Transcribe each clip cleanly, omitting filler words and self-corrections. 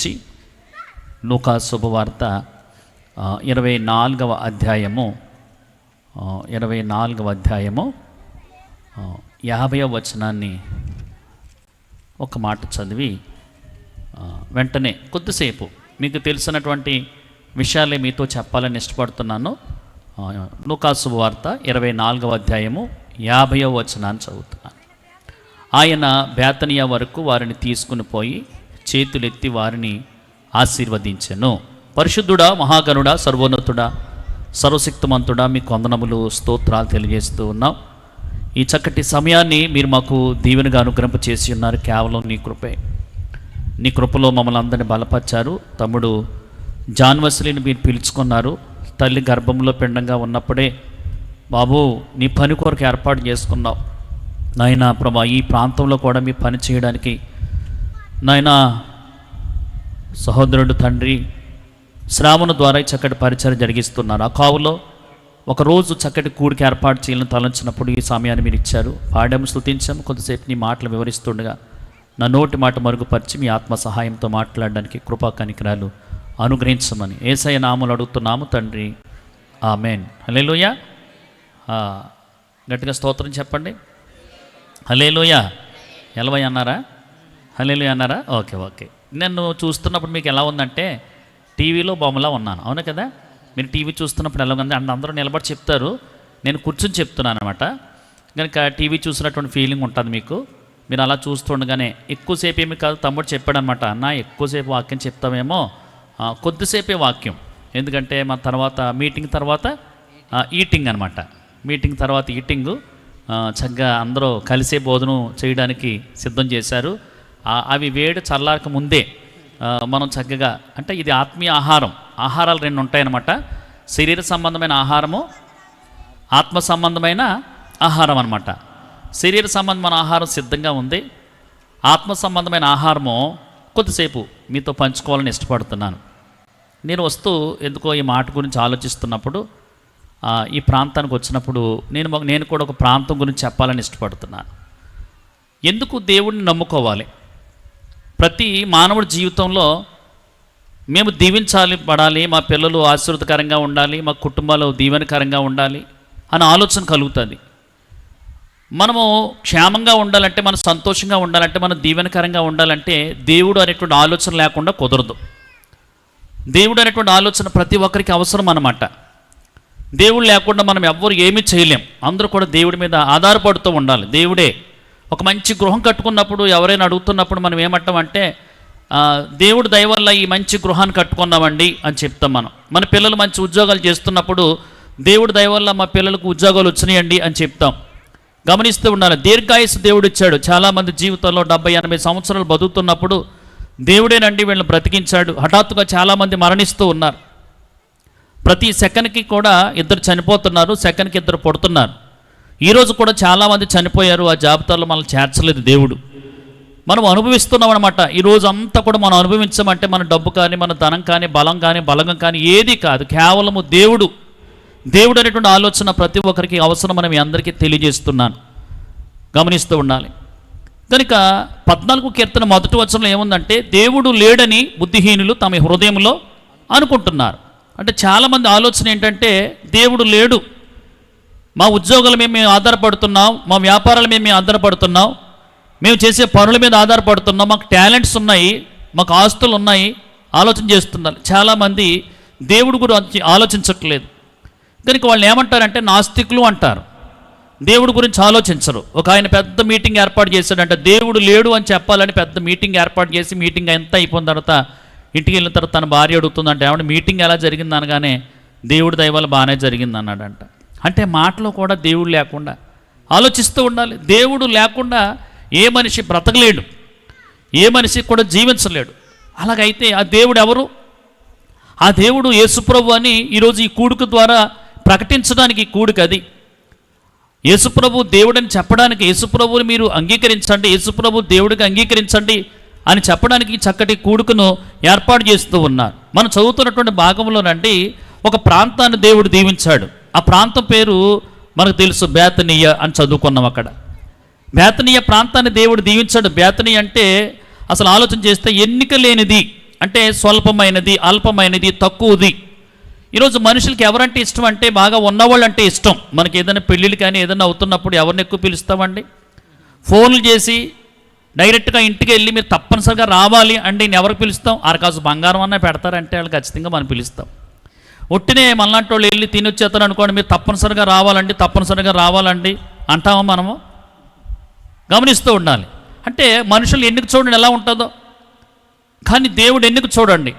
గురించి లూకా శుభవార్త 24వ అధ్యాయము 50వ వచనాన్ని ఒక మాట చదివి వెంటనే కొద్దిసేపు మీకు తెలిసినటువంటి విషయాలే మీతో చెప్పాలని ఇష్టపడుతున్నాను. లూకా శుభవార్త 24వ అధ్యాయము 50వ వచనాన్ని చదువుతున్నాను. ఆయన బేతనియా వరకు వారిని తీసుకుని పోయి చేతులెత్తి వారిని ఆశీర్వదించెను. పరిశుద్ధుడా, మహాగణుడా, సర్వోన్నతుడా, సర్వశక్తిమంతుడా, మీకు వందనములు, స్తోత్రాలు తెలియజేస్తూ ఉన్నాం. ఈ చక్కటి సమయాన్ని మీరు మాకు దీవెనగా అనుగ్రహింప చేసి ఉన్నారు. కేవలం నీ కృపే. నీ కృపలో మమ్మల్ని అందరినీ బలపరిచారు. తమ్ముడు జాన్ వెస్లీని మీరు పిలుచుకున్నారు. తల్లి గర్భంలో పిండంగా ఉన్నప్పుడే బాబు నీ పని కొరకు ఏర్పాటు చేసుకున్నావు నాయనా. ప్రభా, ఈ ప్రాంతంలో కూడా మీ పని చేయడానికి నాయనా సహోదరుడు తండ్రి శ్రావణ ద్వారా చక్కటి పరిచయం జరిగిస్తున్నారు. ఆ కావులో ఒకరోజు చక్కటి కూడికి ఏర్పాటు చేయాలని తలంచినప్పుడు ఈ సమయాన్ని మీరు ఇచ్చారు. పాడాము, స్తుతించాము. కొద్దిసేపు నీ మాటలు వివరిస్తుండగా నా నోటి మాట మరుగుపరిచి మీ ఆత్మ సహాయంతో మాట్లాడడానికి కృపా కనికరాలు అనుగ్రహించమని యేసయ్య నామములో అడుగుతున్నాము తండ్రి, ఆమేన్. హల్లెలూయా. గట్టిగా స్తోత్రం చెప్పండి. హల్లెలూయా. ఎలవై అన్నారా? హల్లెలూయా అన్నారా? ఓకే. నన్ను చూస్తున్నప్పుడు మీకు ఎలా ఉందంటే టీవీలో బొమ్మలా ఉన్నాను, అవును కదా? మీరు టీవీ చూస్తున్నప్పుడు ఎలా ఉంది అంటే అందరూ నిలబడి చెప్తారు, నేను కూర్చొని చెప్తున్నాను అనమాట. కనుక టీవీ చూసినటువంటి ఫీలింగ్ ఉంటుంది మీకు. మీరు అలా చూస్తుండగానే ఎక్కువసేపు ఏమి కాదు, తమ్ముడు చెప్పాడనమాట, అన్న ఎక్కువసేపు వాక్యం చెప్తామేమో, కొద్దిసేపే వాక్యం. ఎందుకంటే మా తర్వాత మీటింగ్ తర్వాత ఈటింగ్ అనమాట. మీటింగ్ తర్వాత ఈటింగు చక్కగా అందరూ కలిసే భోజనం చేయడానికి సిద్ధం చేశారు. అవి వేడి చల్లారక ముందే మనం చక్కగా, అంటే ఇది ఆత్మీయ ఆహారాలు రెండు ఉంటాయన్నమాట. శరీర సంబంధమైన ఆహారము, ఆత్మ సంబంధమైన ఆహారం అనమాట. శరీర సంబంధమైన ఆహారం సిద్ధంగా ఉంది. ఆత్మ సంబంధమైన ఆహారము కొద్దిసేపు మీతో పంచుకోవాలని ఇష్టపడుతున్నాను. నేను వస్తూ ఎందుకో ఈ మాట గురించి ఆలోచిస్తున్నప్పుడు ఈ ప్రాంతానికి వచ్చినప్పుడు నేను కూడా ఒక ప్రాంతం గురించి చెప్పాలని ఇష్టపడుతున్నాను. ఎందుకు దేవుడిని నమ్ముకోవాలి? ప్రతి మానవుడి జీవితంలో మేము పడాలి, మా పిల్లలు ఆశీర్వదకరంగా ఉండాలి, మా కుటుంబాలు దీవెనకరంగా ఉండాలి అనే ఆలోచన కలుగుతుంది. మనము క్షేమంగా ఉండాలంటే, మనం సంతోషంగా ఉండాలంటే, మనం దీవెనకరంగా ఉండాలంటే దేవుడు అనేటువంటి ఆలోచన లేకుండా కుదరదు. దేవుడు అనేటువంటి ఆలోచన ప్రతి ఒక్కరికి అవసరం అన్నమాట. దేవుడు లేకుండా మనం ఎవ్వరు ఏమీ చేయలేం. అందరూ కూడా దేవుడి మీద ఆధారపడుతూ ఉండాలి. దేవుడే ఒక మంచి గృహం కట్టుకున్నప్పుడు ఎవరైనా అడుగుతున్నప్పుడు మనం ఏమంటామంటే, దేవుడు దయ వల్ల ఈ మంచి గృహాన్ని కట్టుకున్నామండి అని చెప్తాం. మన పిల్లలు మంచి ఉద్యోగాలు చేస్తున్నప్పుడు దేవుడు దయ వల్ల మా పిల్లలకు ఉద్యోగాలు వచ్చినాయండి అని చెప్తాం. గమనిస్తూ ఉండాలి. దీర్ఘాయుస్సు దేవుడు ఇచ్చాడు. చాలామంది జీవితంలో 70-80 సంవత్సరాలు బతుకుతున్నప్పుడు దేవుడేనండి వీళ్ళని బ్రతికించాడు. హఠాత్తుగా చాలామంది మరణిస్తూ ఉన్నారు. ప్రతి సెకండ్కి కూడా 2 చనిపోతున్నారు, సెకండ్కి 2 పుడుతున్నారు. ఈరోజు కూడా చాలామంది చనిపోయారు. ఆ జాబితాలో మనల్ని చేర్చలేదు దేవుడు. మనం అనుభవిస్తున్నాం అనమాట. ఈరోజు అంతా కూడా మనం అనుభవించమంటే మన డబ్బు కానీ, మన ధనం కానీ, బలం కానీ, బలగం కానీ ఏది కాదు, కేవలము దేవుడు అనేటువంటి ఆలోచన ప్రతి ఒక్కరికి అవసరం అని మీ అందరికీ తెలియజేస్తున్నాను. గమనిస్తూ ఉండాలి. కనుక 14వ కీర్తన 1వ వచనంలో ఏముందంటే, దేవుడు లేడని బుద్ధిహీనులు తమ హృదయంలో అనుకుంటున్నారు. అంటే చాలామంది ఆలోచన ఏంటంటే, దేవుడు లేడు, మా ఉద్యోగాల మీద మేము ఆధారపడుతున్నాం, మా వ్యాపారాల మీద మేము ఆధారపడుతున్నాం, మేము చేసే పనుల మీద ఆధారపడుతున్నాం, మాకు టాలెంట్స్ ఉన్నాయి, మాకు ఆస్తులు ఉన్నాయి ఆలోచన చేస్తున్నారు. చాలామంది దేవుడు గురించి ఆలోచించట్లేదు. కనుక వాళ్ళు ఏమంటారంటే నాస్తికులు అంటారు. దేవుడి గురించి ఆలోచించరు. ఒక ఆయన పెద్ద మీటింగ్ ఏర్పాటు చేశాడంటే దేవుడు లేడు అని చెప్పాలని పెద్ద మీటింగ్ ఏర్పాటు చేసి మీటింగ్ ఎంత అయిపోయిన తర్వాత ఇంటికి వెళ్ళిన తర్వాత తన భార్య అడుగుతుందంటే, ఏమంటే మీటింగ్ ఎలా జరిగింది అనగానే దేవుడి దయ వల్ల బాగానే జరిగింది అన్నాడంట. అంటే మాటలో కూడా దేవుడు లేకుండా ఆలోచిస్తూ ఉండాలి. దేవుడు లేకుండా ఏ మనిషి బ్రతకలేడు, ఏ మనిషి కూడా జీవించలేడు. అలాగైతే ఆ దేవుడు ఎవరు? ఆ దేవుడు యేసుప్రభు అని ఈరోజు ఈ కూడిక ద్వారా ప్రకటించడానికి కూడిక అది. యేసుప్రభు దేవుడని చెప్పడానికి, యేసుప్రభుని మీరు అంగీకరించండి, యేసుప్రభు దేవుడికి అంగీకరించండి అని చెప్పడానికి చక్కటి కూడుకను ఏర్పాటు చేస్తూ ఉన్నారు. మనం చదువుతున్నటువంటి భాగంలోనండి ఒక ప్రాంతాన్ని దేవుడు దీవించాడు. ఆ ప్రాంతం పేరు మనకు తెలుసు, బేతనీయ అని చదువుకున్నాం. అక్కడ బేతనీయ ప్రాంతాన్ని దేవుడు దీవించాడు. బేతనీయ అంటే అసలు ఆలోచన చేస్తే ఎన్నిక లేనిది అంటే స్వల్పమైనది, అల్పమైనది, తక్కువది. ఈరోజు మనుషులకి ఎవరంటే ఇష్టం అంటే బాగా ఉన్నవాళ్ళు అంటే ఇష్టం. మనకి ఏదైనా పెళ్ళిళ్ళు కానీ ఏదైనా అవుతున్నప్పుడు ఎవరిని ఎక్కువ పిలుస్తామండి? ఫోన్లు చేసి డైరెక్ట్గా ఇంటికి వెళ్ళి మీరు తప్పనిసరిగా రావాలి అంటే నేను ఎవరికి పిలుస్తాం? అరకాసు బంగారం అన్నా పెడతారంటే వాళ్ళు ఖచ్చితంగా మనం పిలుస్తాం. ఒట్టినే మనలాంటి వాళ్ళు వెళ్ళి తినొచ్చేస్తారు అనుకోండి, మీరు తప్పనిసరిగా రావాలండి అంటామా మనము? గమనిస్తూ ఉండాలి. అంటే మనుషులు ఎన్నిక చూడండి ఎలా ఉంటుందో, కానీ దేవుడు ఎన్నిక చూడండి.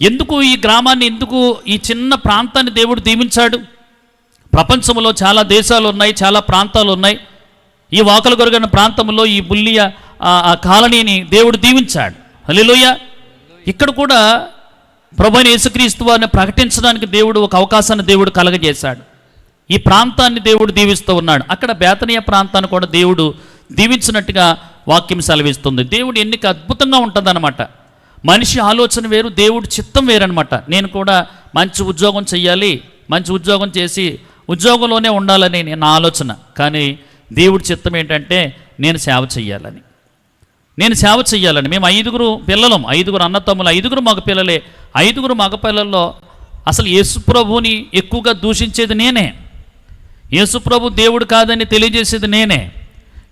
ఎందుకు ఈ గ్రామాన్ని, ఎందుకు ఈ చిన్న ప్రాంతాన్ని దేవుడు దీవించాడు? ప్రపంచంలో చాలా దేశాలు ఉన్నాయి, చాలా ప్రాంతాలు ఉన్నాయి. ఈ వాకలు కొరగని ప్రాంతంలో ఈ బుల్లియ కాలనీని దేవుడు దీవించాడు. హల్లెలూయా. ఇక్కడ కూడా ప్రభువైన యేసుక్రీస్తు వారిని ప్రకటించడానికి దేవుడు ఒక అవకాశాన్ని దేవుడు కలగజేశాడు. ఈ ప్రాంతాన్ని దేవుడు దీవిస్తూ ఉన్నాడు. అక్కడ బేతనీయ ప్రాంతాన్ని కూడా దేవుడు దీవించినట్టుగా వాక్యం సెలవిస్తుంది. దేవుడు ఎన్నిక అద్భుతంగా ఉంటుందన్నమాట. మనిషి ఆలోచన వేరు, దేవుడు చిత్తం వేరనమాట. నేను కూడా మంచి ఉద్యోగం చెయ్యాలి, మంచి ఉద్యోగం చేసి ఉద్యోగంలోనే ఉండాలని నా ఆలోచన. కానీ దేవుడి చిత్తం ఏంటంటే నేను సేవ చెయ్యాలని. మేము 5 పిల్లలం, 5 అన్నతమ్ములు, 5 మగ పిల్లలే. 5 మగ పిల్లల్లో అసలు యేసుప్రభుని ఎక్కువగా దూషించేది నేనే. యేసుప్రభు దేవుడు కాదని తెలియజేసేది నేనే.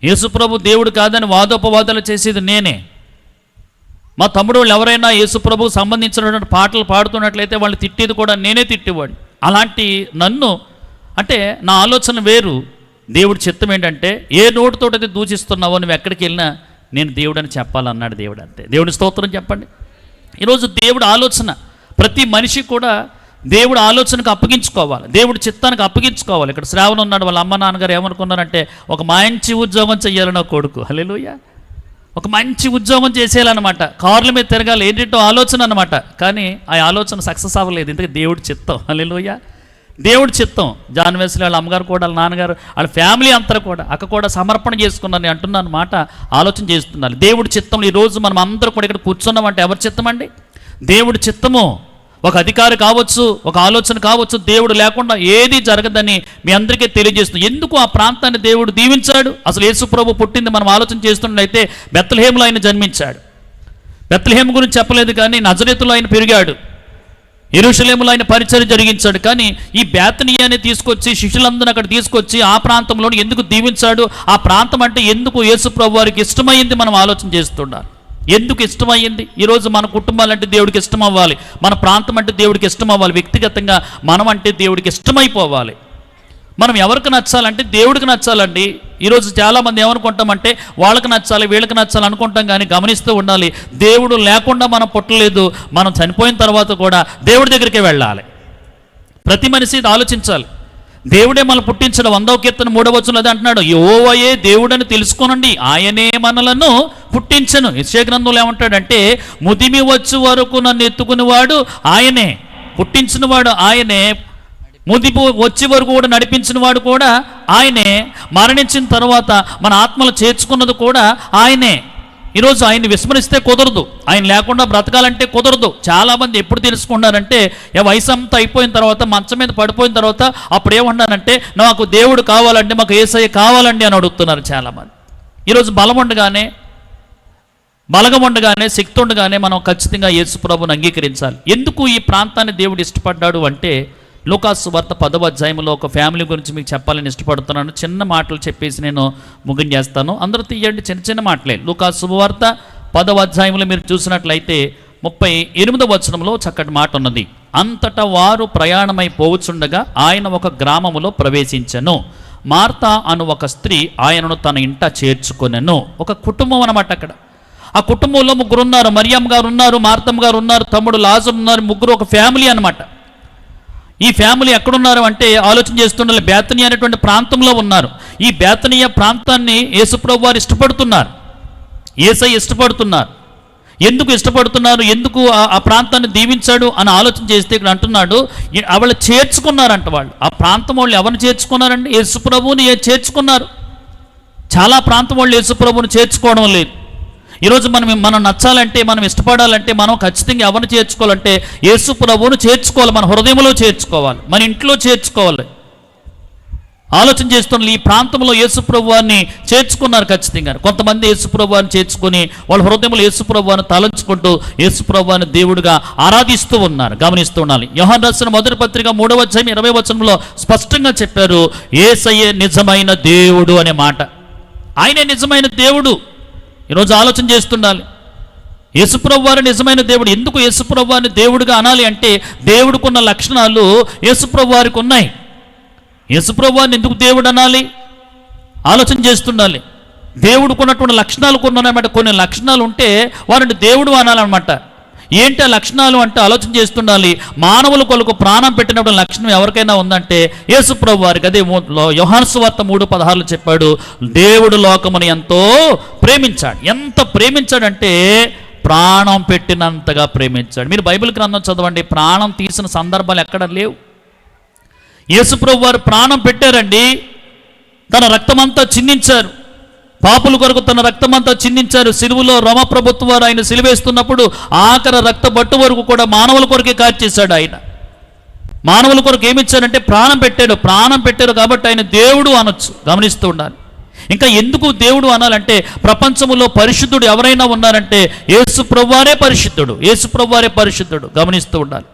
యేసుప్రభు దేవుడు కాదని వాదోపవాదాలు చేసేది నేనే. మా తమ్ముడు వాళ్ళు ఎవరైనా యేసుప్రభుకు సంబంధించినటువంటి పాటలు పాడుతున్నట్లయితే వాళ్ళు తిట్టేది కూడా నేనే తిట్టేవాడిని. అలాంటి నన్ను, అంటే నా ఆలోచన వేరు. దేవుడి చిత్తం ఏంటంటే ఏ నోటితోటైతే దూషిస్తున్నావో నువ్వు ఎక్కడికి వెళ్ళినా నేను దేవుడని చెప్పాలన్నాడు దేవుడు. అంతే. దేవుని స్తోత్రం చెప్పండి. ఈరోజు దేవుడు ఆలోచన ప్రతి మనిషి కూడా దేవుడు ఆలోచనకు అప్పగించుకోవాలి, దేవుడి చిత్తానికి అప్పగించుకోవాలి. ఇక్కడ శ్రావణ ఉన్నాడు, వాళ్ళ అమ్మ నాన్నగారు ఏమనుకున్నారంటే ఒక మంచి ఉద్యోగం చెయ్యాలని కొడుకు. హల్లెలూయా. ఒక మంచి ఉద్యోగం చేసేయాలన్నమాట, కార్ల మీద తిరగాలి, ఏంటంటో ఆలోచన అనమాట. కానీ ఆ ఆలోచన సక్సెస్ అవ్వలేదు. ఎందుకంటే దేవుడి చిత్తం. హల్లెలూయా. దేవుడి చిత్తం. జాన్ వెస్లీ వాళ్ళ అమ్మగారు కూడా, వాళ్ళ నాన్నగారు, వాళ్ళ ఫ్యామిలీ అంతా కూడా అక్క కూడా సమర్పణ చేసుకున్నాను అంటున్నాను మాట. ఆలోచన చేస్తున్నారు దేవుడి చిత్తం. ఈరోజు మనం అందరూ కూడా ఇక్కడ కూర్చున్నామంటే ఎవరి చిత్తం అండి? దేవుడి చిత్తము. ఒక అధికారి కావచ్చు, ఒక ఆలోచన కావచ్చు, దేవుడు లేకుండా ఏది జరగదని మీ అందరికీ తెలియజేస్తుంది. ఎందుకు ఆ ప్రాంతాన్ని దేవుడు దీవించాడు? అసలు యేసుప్రభు పుట్టింది మనం ఆలోచన చేస్తున్నట్లయితే బెత్లెహేములో ఆయన జన్మించాడు. బెత్లెహేము గురించి చెప్పలేదు, కానీ నజరేతులో ఆయన పెరిగాడు. యెరూషలేములో ఆయన పరిచర్య జరిగించాడు. కానీ ఈ బేతనీయాని తీసుకొచ్చి శిష్యులందరూ అక్కడ తీసుకొచ్చి ఆ ప్రాంతంలో ఎందుకు దీవించాడు? ఆ ప్రాంతం అంటే ఎందుకు యేసుప్రభు వారికి ఇష్టమైంది మనం ఆలోచన చేస్తుండాలి. ఎందుకు ఇష్టమయ్యింది? ఈరోజు మన కుటుంబాలంటే దేవుడికి ఇష్టం అవ్వాలి, మన ప్రాంతం అంటే దేవుడికి ఇష్టం అవ్వాలి, వ్యక్తిగతంగా మనం అంటే దేవుడికి ఇష్టమైపోవాలి. మనం ఎవరికి నచ్చాలంటే దేవుడికి నచ్చాలండి. ఈరోజు చాలామంది ఏమనుకుంటామంటే వాళ్ళకి నచ్చాలి, వీళ్ళకి నచ్చాలి అనుకుంటాం. కానీ గమనిస్తూ ఉండాలి, దేవుడు లేకుండా మనం పుట్టలేదు. మనం చనిపోయిన తర్వాత కూడా దేవుడి దగ్గరికే వెళ్ళాలి. ప్రతి మనిషి ఇది ఆలోచించాలి. దేవుడే మనం పుట్టించడం. 100వ కీర్తన 3వ వచనంలో అదే అంటున్నాడు, యెహోవాయే దేవుడని తెలుసుకోనండి, ఆయనే మనలను పుట్టించను. యెషయా గ్రంథంలో ఏమంటాడంటే ముదిమి వచ్చు వరకు నన్ను ఎత్తుకునేవాడు ఆయనే, పుట్టించినవాడు ఆయనే, ముదిపు వచ్చే వరకు కూడా నడిపించిన వాడు కూడా ఆయనే, మరణించిన తర్వాత మన ఆత్మలు చేర్చుకున్నది కూడా ఆయనే. ఈరోజు ఆయన్ని విస్మరిస్తే కుదరదు, ఆయన లేకుండా బ్రతకాలంటే కుదరదు. చాలామంది ఎప్పుడు తెలుసుకున్నారంటే వయసు అంతా అయిపోయిన తర్వాత, మంచం మీద పడిపోయిన తర్వాత అప్పుడు ఏమన్నానంటే నాకు దేవుడు కావాలండి, మాకు యేసయ్య కావాలండి అని అడుగుతున్నారు చాలామంది. ఈరోజు బలం ఉండగానే, శక్తి ఉండగానే మనం ఖచ్చితంగా యేసు ప్రభువుని అంగీకరించాలి. ఎందుకు ఈ ప్రాంతాన్ని దేవుడు ఇష్టపడ్డాడు అంటే లూకాసు సువార్త 10వ అధ్యాయంలో ఒక ఫ్యామిలీ గురించి మీకు చెప్పాలని ఇష్టపడుతున్నాను. చిన్న మాటలు చెప్పేసి నేను ముగించేస్తాను. అందరూ తీయండి, చిన్న చిన్న మాటలే. లూకాసు సువార్త 10వ అధ్యాయంలో మీరు చూసినట్లయితే 38వ వచనంలో చక్కటి మాట ఉన్నది. అంతటా వారు ప్రయాణమై పోవుచుండగా ఆయన ఒక గ్రామములో ప్రవేశించెను. మార్తా అను ఒక స్త్రీ ఆయనను తన ఇంట చేర్చుకొనెను. ఒక కుటుంబం అన్నమాట. అక్కడ ఆ కుటుంబంలో 3 ఉన్నారు. మరియమ్మ గారు ఉన్నారు, మార్తమ్మ గారు ఉన్నారు, తమ్ముడు లాజరు ఉన్నారు. 3 ఒక ఫ్యామిలీ అన్నమాట. ఈ ఫ్యామిలీ ఎక్కడున్నారు అంటే ఆలోచన చేస్తుండాలి, బేతనీయ అనేటువంటి ప్రాంతంలో ఉన్నారు. ఈ బేతనీయ ప్రాంతాన్ని యేసుప్రభు వారు ఇష్టపడుతున్నారు, యేసయ్య ఇష్టపడుతున్నారు. ఎందుకు ఇష్టపడుతున్నారు, ఎందుకు ఆ ప్రాంతాన్ని దీవించాడు అని ఆలోచన చేస్తే ఇక్కడ అంటున్నాడు వాళ్ళు చేర్చుకున్నారంట. వాళ్ళు ఆ ప్రాంతం వాళ్ళు ఎవరిని చేర్చుకున్నారండి? యేసుప్రభుని చేర్చుకున్నారు. చాలా ప్రాంతం వాళ్ళు యేసుప్రభుని చేర్చుకోవడం లేదు. ఈరోజు మనం నచ్చాలంటే, మనం ఇష్టపడాలంటే మనం ఖచ్చితంగా ఎవరిని చేర్చుకోవాలంటే యేసు ప్రభువును చేర్చుకోవాలి. మన హృదయంలో చేర్చుకోవాలి, మన ఇంట్లో చేర్చుకోవాలి. ఆలోచన చేస్తున్న ఈ ప్రాంతంలో యేసుప్రభువాన్ని చేర్చుకున్నారు ఖచ్చితంగా. కొంతమంది యేసుప్రభువాన్ని చేర్చుకొని వాళ్ళ హృదయంలో యేసుప్రభువాన్ని తలంచుకుంటూ యేసుప్రభువాన్ని దేవుడిగా ఆరాధిస్తూ ఉన్నారు. గమనిస్తూ ఉండాలి. యోహాను రాసిన మొదటి పత్రిక 3వ అధ్యాయం 20వ వచనంలో స్పష్టంగా చెప్పారు, యేసయ్యే నిజమైన దేవుడు అనే మాట. ఆయనే నిజమైన దేవుడు. ఈరోజు ఆలోచన చేస్తుండాలి, యేసుప్రభువారు నిజమైన దేవుడు. ఎందుకు యేసుప్రభువారిని దేవుడిగా అనాలి అంటే దేవుడికున్న లక్షణాలు యేసుప్రభువారికి ఉన్నాయి. యేసుప్రభువారిని ఎందుకు దేవుడు అనాలి? ఆలోచన చేస్తుండాలి. దేవుడికి ఉన్నటువంటి లక్షణాలు కొన్నాయన్నమాట. కొన్ని లక్షణాలు ఉంటే వారిని దేవుడు అనాలన్నమాట. ఏంటి ఆ లక్షణాలు అంటే ఆలోచన చేస్తుండాలి. మానవుల కొరకు ప్రాణం పెట్టినప్పుడు లక్షణం ఎవరికైనా ఉందంటే యేసుప్రభు వారికి. అదే యోహాను సువార్త 3:16 చెప్పాడు, దేవుడు లోకమును ఎంతో ప్రేమించాడు. ఎంత ప్రేమించాడంటే ప్రాణం పెట్టినంతగా ప్రేమించాడు. మీరు బైబిల్ గ్రంథం చదవండి, ప్రాణం తీసిన సందర్భాలు ఎక్కడ లేవు. యేసుప్రభు వారు ప్రాణం పెట్టారండి. తన రక్తమంతా చిందించారు. పాపుల కొరకు తన రక్తమంతా చిందించారు. సిలువలో రోమ ప్రభుత్వం వారు ఆయన సిలువేస్తున్నప్పుడు ఆఖరి రక్త బట్టు వరకు కూడా మానవుల కొరకే కార్చేశాడు. ఆయన మానవుల కొరకు ఏమిచ్చారంటే ప్రాణం పెట్టాడు. ప్రాణం పెట్టారు కాబట్టి ఆయన దేవుడు అనొచ్చు. గమనిస్తూ ఉండాలి. ఇంకా ఎందుకు దేవుడు అనాలంటే ప్రపంచంలో పరిశుద్ధుడు ఎవరైనా ఉన్నారంటే యేసుప్రభువారే పరిశుద్ధుడు. యేసుప్రభువారే పరిశుద్ధుడు. గమనిస్తూ ఉండాలి.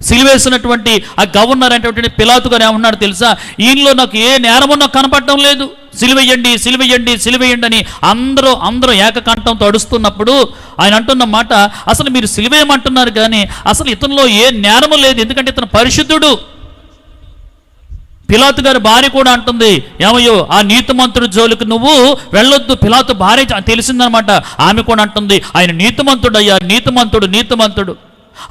సిలువేసినటువంటి ఆ గవర్నర్ అనేటువంటి పిలాతు గారు ఏమన్నాడు తెలుసా? ఈయనలో నాకు ఏ నేరమో నాకు కనపడటం లేదు, సిలువేయండి సిలువేయండి సిలువేయండి అని అందరూ ఏకకంఠంతో అడుస్తున్నప్పుడు ఆయన అంటున్న మాట, అసలు మీరు సిలువేయమంటున్నారు కానీ అసలు ఇతనిలో ఏ నేరము లేదు, ఎందుకంటే ఇతను పరిశుద్ధుడు. పిలాతు గారి భార్య కూడా అంటుంది, ఏమయ్యో ఆ నీతిమంతుడు జోలికి నువ్వు వెళ్ళొద్దు. పిలాతు భార్య తెలిసిందనమాట. ఆమె కూడా అంటుంది, ఆయన నీతిమంతుడు అయ్యా, నీతిమంతుడు నీతిమంతుడు,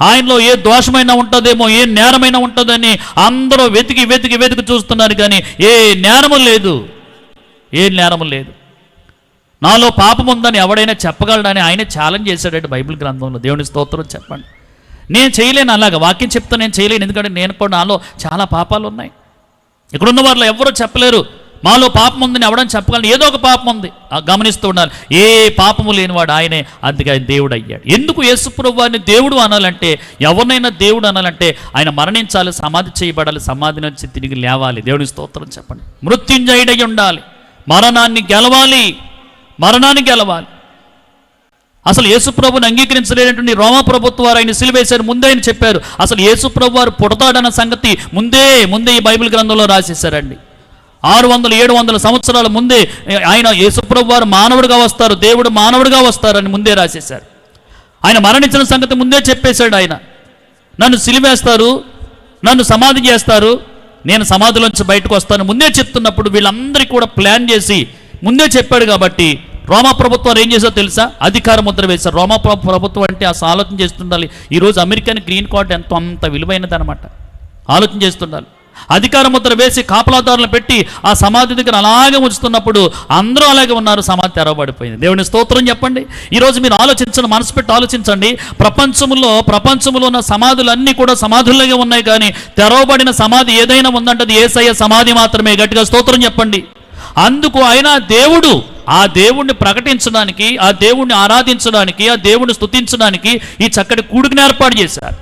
ఆయనలో ఏ దోషమైనా ఉంటుందేమో, ఏ నేరమైనా ఉంటుందని అందరూ వెతికి వెతికి వెతికి చూస్తున్నారు కానీ ఏ నేరము లేదు, ఏ నేరము లేదు. నాలో పాపం ఉందని ఎవడైనా చెప్పగలడని ఆయన ఛాలెంజ్ చేశాడంటే బైబిల్ గ్రంథంలో. దేవుని స్తోత్రం చెప్పండి. నేను చేయలేను, అలాగా వాక్యం చెప్తా నేను చేయలేను, ఎందుకంటే నేను కూడా నాలో చాలా పాపాలు ఉన్నాయి. ఇక్కడున్న వారిలో ఎవరూ చెప్పలేరు మాలో పాపం ఉందని ఎవడని చెప్పగలను. ఏదో ఒక పాపం ఉంది. గమనిస్తూ ఉండాలి. ఏ పాపము లేనివాడు ఆయనే, అందుకే ఆయన దేవుడు అయ్యాడు. ఎందుకు యేసుప్రభు వారిని దేవుడు అనాలంటే, ఎవరినైనా దేవుడు అనాలంటే ఆయన మరణించాలి, సమాధి చేయబడాలి, సమాధి నుంచి తిరిగి లేవాలి. దేవుని స్తోత్రం చెప్పండి. మృత్యుంజయుడై ఉండాలి, మరణాన్ని గెలవాలి, మరణాన్ని గెలవాలి. అసలు యేసుప్రభుని అంగీకరించలేనటువంటి రోమ ప్రభుత్వం వారు ఆయన సిలువేశారు. ముందే ఆయన చెప్పారు. అసలు యేసుప్రభు వారు పుడతాడన్న సంగతి ముందే ఈ బైబిల్ గ్రంథంలో రాసేశారండి. 600-700 సంవత్సరాల ముందే ఆయన యేసుప్రభు వారు మానవుడిగా వస్తారు, దేవుడు మానవుడిగా వస్తారని ముందే రాసేశారు. ఆయన మరణించిన సంగతి ముందే చెప్పేశాడు. ఆయన నన్ను సిలువేస్తారు, నన్ను సమాధి చేస్తారు, నేను సమాధిలోంచి బయటకు వస్తాను ముందే చెప్తున్నప్పుడు వీళ్ళందరికీ కూడా ప్లాన్ చేసి ముందే చెప్పాడు. కాబట్టి రోమా ప్రభుత్వం ఏం చేశారో తెలుసా? అధికార ముద్ర వేశారు. రోమా ప్రభుత్వం అంటే అసలు ఆలోచన చేస్తుండాలి. ఈరోజు అమెరికన్ గ్రీన్ కార్డ్ అంత విలువైనది అనమాట. ఆలోచన చేస్తుండాలి. అధికార ముద్ర వేసి కాపలాదారులను పెట్టి ఆ సమాధి దగ్గర అలాగే ఉంచుతున్నప్పుడు అందరూ అలాగే ఉన్నారు, సమాధి తెరవబడిపోయింది. దేవుని స్తోత్రం చెప్పండి. ఈరోజు మీరు ఆలోచించండి, మనసు పెట్టి ఆలోచించండి. ప్రపంచంలో ఉన్న సమాధులన్నీ కూడా సమాధుల్లాగే ఉన్నాయి, కానీ తెరవబడిన సమాధి ఏదైనా ఉందంటే అది యేసయ్య సమాధి మాత్రమే. గట్టిగా స్తోత్రం చెప్పండి. అందుకు ఆయన దేవుడు. ఆ దేవుణ్ణి ప్రకటించడానికి, ఆ దేవుణ్ణి ఆరాధించడానికి, ఆ దేవుణ్ణి స్తుతించడానికి ఈ చక్కటి కూడికను ఏర్పాటు చేశారు.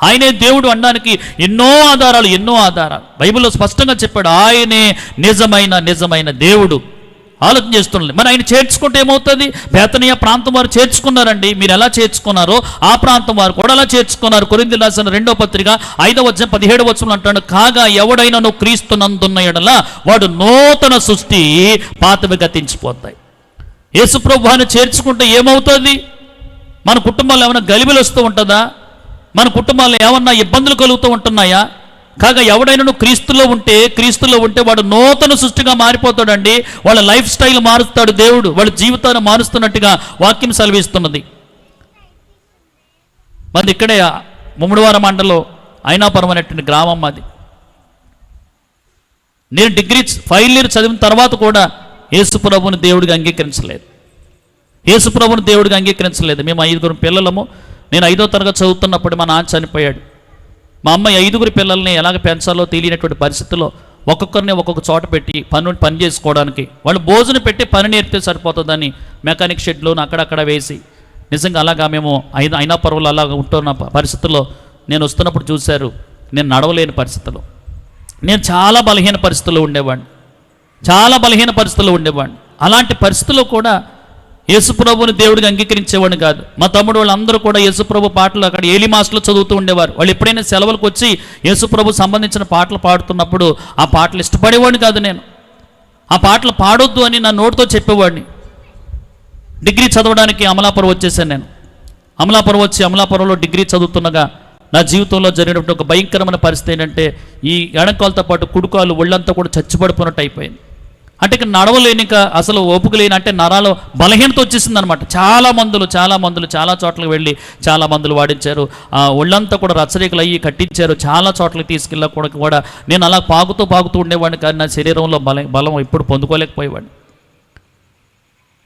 ఆయనే దేవుడు అనడానికి ఎన్నో ఆధారాలు బైబిల్లో స్పష్టంగా చెప్పాడు. ఆయనే నిజమైన దేవుడు. ఆలోచన చేస్తున్నది. మరి ఆయన చేర్చుకుంటే ఏమవుతుంది? బేతనీయ ప్రాంతం వారు చేర్చుకున్నారండి. మీరు ఎలా చేర్చుకున్నారో ఆ ప్రాంతం వారు కూడా అలా చేర్చుకున్నారు. కొరింథీయులకు రాసిన 2వ పత్రిక 5వ అధ్యాయం 17వ వచనంలో అంటాడు, కాగా ఎవడైనాను క్రీస్తునందున్న యెడల వాడు నూతన సృష్టి, పాతవి గతించిపోతాయి. యేసుప్రభువుని చేర్చుకుంటే ఏమవుతుంది? మన కుటుంబాల్లో ఏమైనా గలిబిలు వస్తూ ఉంటుందా? మన కుటుంబాల్లో ఏమన్నా ఇబ్బందులు కలుగుతూ ఉంటున్నాయా? కాగా ఎవడైనా క్రీస్తులో ఉంటే వాడు నూతన సృష్టిగా మారిపోతాడండి. వాళ్ళ లైఫ్ స్టైల్ మారుస్తాడు దేవుడు, వాళ్ళ జీవితాన్ని మారుస్తున్నట్టుగా వాక్యం సెలవిస్తున్నది. మరి ఇక్కడే ముమ్మడివారం మండలంలో అయినాపురం అనేటువంటి గ్రామం అది. నేను డిగ్రీ ఫైనల్ ఇయర్ చదివిన తర్వాత కూడా యేసుప్రభుని దేవుడిగా అంగీకరించలేదు. మేము 5 పిల్లలము. నేను 5వ తరగతి చదువుతున్నప్పుడు మా నాన్న చనిపోయాడు. మా అమ్మ 5 పిల్లల్ని ఎలాగ పెంచాలో తెలియనటువంటి పరిస్థితుల్లో ఒక్కొక్కరిని ఒక్కొక్క చోట పెట్టి పని చేసుకోవడానికి, వాళ్ళు భోజనం పెట్టి పని నేర్పితే సరిపోతుందని మెకానిక్ షెడ్లోను అక్కడక్కడ వేసి, నిజంగా అలాగా మేము అయినాపురంలో అలాగ ఉంటున్న పరిస్థితుల్లో నేను వస్తున్నప్పుడు చూశారు. నేను నడవలేని పరిస్థితుల్లో నేను చాలా బలహీన పరిస్థితుల్లో ఉండేవాడిని, చాలా బలహీన పరిస్థితుల్లో ఉండేవాడిని. అలాంటి పరిస్థితుల్లో కూడా యేసుప్రభుని దేవుడికి అంగీకరించేవాడిని కాదు. మా తమ్ముడు వాళ్ళందరూ కూడా యేసుప్రభు పాటలు అక్కడ ఏలి మాస్టర్లో చదువుతూ ఉండేవారు. వాళ్ళు ఎప్పుడైనా సెలవులకు వచ్చి యేసుప్రభు సంబంధించిన పాటలు పాడుతున్నప్పుడు ఆ పాటలు ఇష్టపడేవాడిని కాదు. నేను ఆ పాటలు పాడొద్దు అని నా నోటితో చెప్పేవాడిని. డిగ్రీ చదవడానికి అమలాపురం వచ్చేసాను. నేను అమలాపురం వచ్చి అమలాపురంలో డిగ్రీ చదువుతుండగా నా జీవితంలో జరిగినటువంటి ఒక భయంకరమైన పరిస్థితి ఏంటంటే, ఈ ఎడంకాలతో పాటు కుడుకాలు ఒళ్ళంతా కూడా చచ్చిపడిపోయినట్టు అయిపోయింది. అంటే ఇక నడవలేనిక అసలు ఓపిక లేని, అంటే నరాలు బలహీనత వచ్చేసింది అనమాట. చాలా మందులు చాలా చోట్లకి వెళ్ళి చాలా మందులు వాడించారు. ఆ ఒళ్ళంతా కూడా రచ్చరేకులు అయ్యి కట్టించారు. చాలా చోట్లకి తీసుకెళ్ళా కూడా నేను అలా పాగుతూ ఉండేవాడిని, కానీ నా శరీరంలో బలం ఇప్పుడు పొందుకోలేకపోయేవాడిని.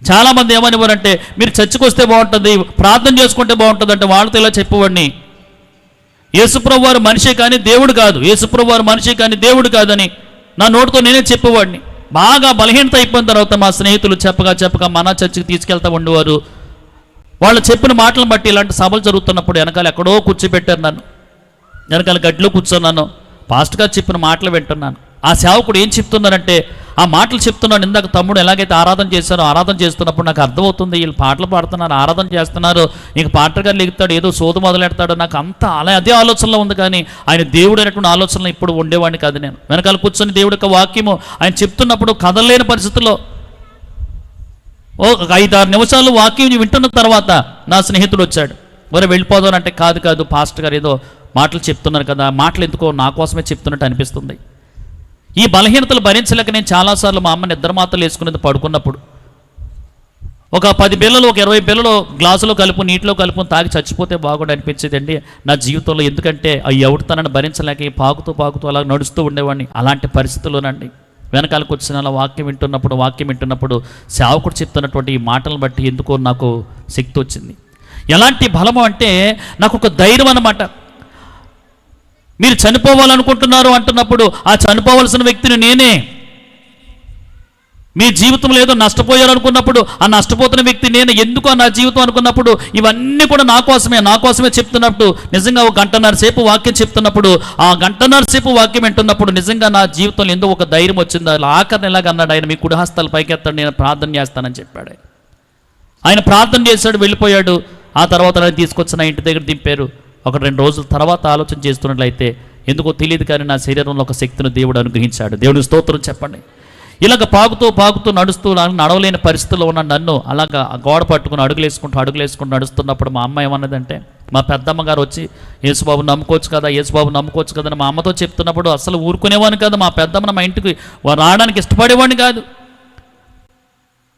చాలామంది ఏమనేవారంటే, మీరు చర్చికి వస్తే బాగుంటుంది, ప్రార్థన చేసుకుంటే బాగుంటుంది అంటే వాళ్ళతో ఇలా చెప్పేవాడిని, యేసుప్రభు వారు మనిషే కానీ దేవుడు కాదు, యేసుప్రభు వారు మనిషే కానీ దేవుడు కాదని నా నోటితో నేనే చెప్పేవాడిని. బాగా బలహీనత అయిపోయిన తర్వాత మా స్నేహితులు చెప్పగా మన చర్చికి తీసుకెళ్తా ఉండేవారు. వాళ్ళు చెప్పిన మాటలను బట్టి ఇలాంటి సభలు జరుగుతున్నప్పుడు వెనకాల ఎక్కడో కూర్చోబెట్టారు నన్ను, వెనకాల గడ్డిలో కూర్చున్నాను. పాస్టర్ గారు చెప్పిన మాటలు వింటున్నాను. ఆ సేవకుడు ఏం చెప్తున్నారంటే, ఆ మాటలు చెప్తున్నాను. ఇందాక తమ్ముడు ఎలాగైతే ఆరాధన చేశారో, ఆరాధన చేస్తున్నప్పుడు నాకు అర్థమవుతుంది, వీళ్ళు పాటలు పాడుతున్నారు, ఆరాధన చేస్తున్నారు, ఇంక పాస్టర్ గారు లెగుతాడు, ఏదో సోదు మొదలెడతాడు, నాకు అంతా అదే ఆలోచనలో ఉంది. కానీ ఆయన దేవుడు అనేటువంటి ఆలోచనలో ఇప్పుడు ఉండేవాడిని కాదు. నేను వెనకాల కూర్చొని దేవుడి యొక్క వాక్యము ఆయన చెప్తున్నప్పుడు కదలలేని పరిస్థితుల్లో ఒక 5-6 నిమిషాలు వాక్యం వింటున్న తర్వాత నా స్నేహితుడు వచ్చాడు. మరి వెళ్ళిపోదానంటే, కాదు పాస్టర్ గారు ఏదో మాటలు చెప్తున్నారు కదా, మాటలు ఎందుకో నా కోసమే చెప్తున్నట్టు అనిపిస్తుంది. ఈ బలహీనతలు భరించలేక నేను చాలాసార్లు మా అమ్మ నిద్ర మాత్రలు వేసుకునేది పడుకున్నప్పుడు. ఒక 10 బిళ్ళలు, ఒక 20 బిళ్ళలు గ్లాసులో కలుపు, నీటిలో కలుపు తాగి చచ్చిపోతే బాగుండు అనిపించేదండి నా జీవితంలో. ఎందుకంటే ఆ ఎవరితనని భరించలేక పాకుతూ అలా నడుస్తూ ఉండేవాడిని. అలాంటి పరిస్థితుల్లోనండి వెనకాలకు వచ్చిన అలా వాక్యం వింటున్నప్పుడు సేవకుడు చెప్తున్నటువంటి ఈ మాటలను బట్టి ఎందుకో నాకు శక్తి వచ్చింది. ఎలాంటి బలము అంటే, నాకు ఒక ధైర్యం అన్నమాట. మీరు చనిపోవాలనుకుంటున్నారు అంటున్నప్పుడు ఆ చనిపోవలసిన వ్యక్తిని నేనే. మీ జీవితంలో ఏదో నష్టపోయారనుకున్నప్పుడు ఆ నష్టపోతున్న వ్యక్తి నేను. ఎందుకో నా జీవితం అనుకున్నప్పుడు ఇవన్నీ కూడా నా కోసమే చెప్తున్నప్పుడు, నిజంగా ఒక 1.5 సేపు వాక్యం చెప్తున్నప్పుడు, ఆ 1.5 సేపు వాక్యం వింటున్నప్పుడు నిజంగా నా జీవితంలో ఎందుకు ఒక ధైర్యం వచ్చింది. అలా ఆఖరిని ఎలాగ అన్నాడు ఆయన, మీ కుడి హస్తాలు పైకెత్తాడు, నేను ప్రార్థన చేస్తానని చెప్పాడు. ఆయన ప్రార్థన చేశాడు, వెళ్ళిపోయాడు. ఆ తర్వాత ఆయన తీసుకొచ్చి నా ఇంటి దగ్గర దింపారు. 1-2 రోజుల తర్వాత ఆలోచన చేస్తున్నట్లయితే ఎందుకో తెలియదు కానీ నా శరీరంలో ఒక శక్తిని దేవుడు అనుగ్రహించాడు. దేవుని స్తోత్రం చెప్పండి. ఇలాగ పాకుతూ నడుస్తూ నడవలేని పరిస్థితుల్లో ఉన్న నన్ను అలాగా గోడ పట్టుకుని అడుగులేసుకుంటూ నడుస్తున్నప్పుడు మా అమ్మ ఏమన్నదంటే, మా పెద్దమ్మ గారు వచ్చి యేసుబాబు నమ్ముకోవచ్చు కదా అని మా అమ్మతో చెప్తున్నప్పుడు అసలు ఊరుకునేవాడిని కాదు. మా పెద్దమ్మని మా ఇంటికి రావడానికి ఇష్టపడేవాడిని కాదు.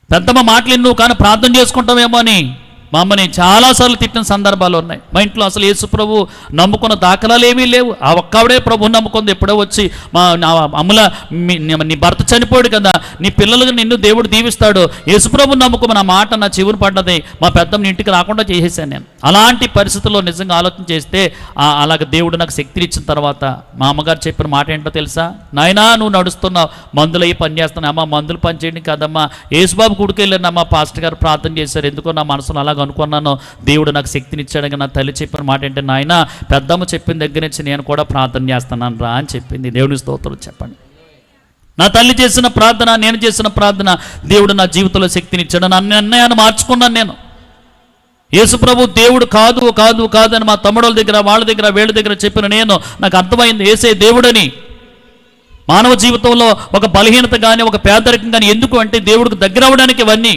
పెద్దమ్మ మాటలు ఎన్నో కానీ ప్రార్థన చేసుకుంటామేమో అని మా అమ్మని చాలాసార్లు తిట్టిన సందర్భాలు ఉన్నాయి. మా ఇంట్లో అసలు యేసు ప్రభు నమ్ముకున్న దాఖలాలు ఏమీ లేవు. ఆ ఒక్కవిడే ప్రభువు నమ్ముకుంది. ఎప్పుడో వచ్చి నా అమ్ముల నీ భర్త చనిపోయాడు కదా, నీ పిల్లలకు నిన్ను దేవుడు దీవిస్తాడు, యేసు ప్రభు నమ్ముకోమని ఆ మాట నా చెవును పడ్డది. మా పెద్దమ్మ ఇంటికి రాకుండా చేసేసాను నేను. అలాంటి పరిస్థితుల్లో నిజంగా ఆలోచన చేస్తే అలాగ దేవుడు నాకు శక్తిని ఇచ్చిన తర్వాత మా అమ్మగారు చెప్పిన మాట ఏంటో తెలుసా, నాయనా నువ్వు నడుస్తున్నావు, మందులు అయ్యి పని చేస్తున్నావు, అమ్మ మందులు పని చేయండి కదమ్మా, యేసుబాబు గుడికెళ్ళానమ్మా, పాస్టర్ గారు ప్రార్థన చేశారు, ఎందుకో నా మనసులో అలాగ అనుకున్నాను, దేవుడు నాకు శక్తిని ఇచ్చాడు. నా తల్లి చెప్పిన మాట ఏంటంటే, నాయన పెద్దమ్మ చెప్పిన దగ్గర నుంచి నేను కూడా ప్రార్థన చేస్తున్నాను రా అని చెప్పింది. దేవుని స్తోత్రం చెప్పండి. నా తల్లి చేసిన ప్రార్థన, నేను చేసిన ప్రార్థన, దేవుడు నా జీవితంలో శక్తిని ఇచ్చాడు. నా నిర్ణయాన్ని మార్చుకున్నాను నేను. యేసుప్రభు దేవుడు కాదు అని మా తమ్ముళ్ళ దగ్గర, వాళ్ళ దగ్గర, వీళ్ళ దగ్గర చెప్పిన నేను, నాకు అర్థమైంది యేసే దేవుడని. మానవ జీవితంలో ఒక బలహీనత కానీ, ఒక పేదరికం కానీ ఎందుకు అంటే దేవుడికి దగ్గర అవ్వడానికి ఇవన్నీ.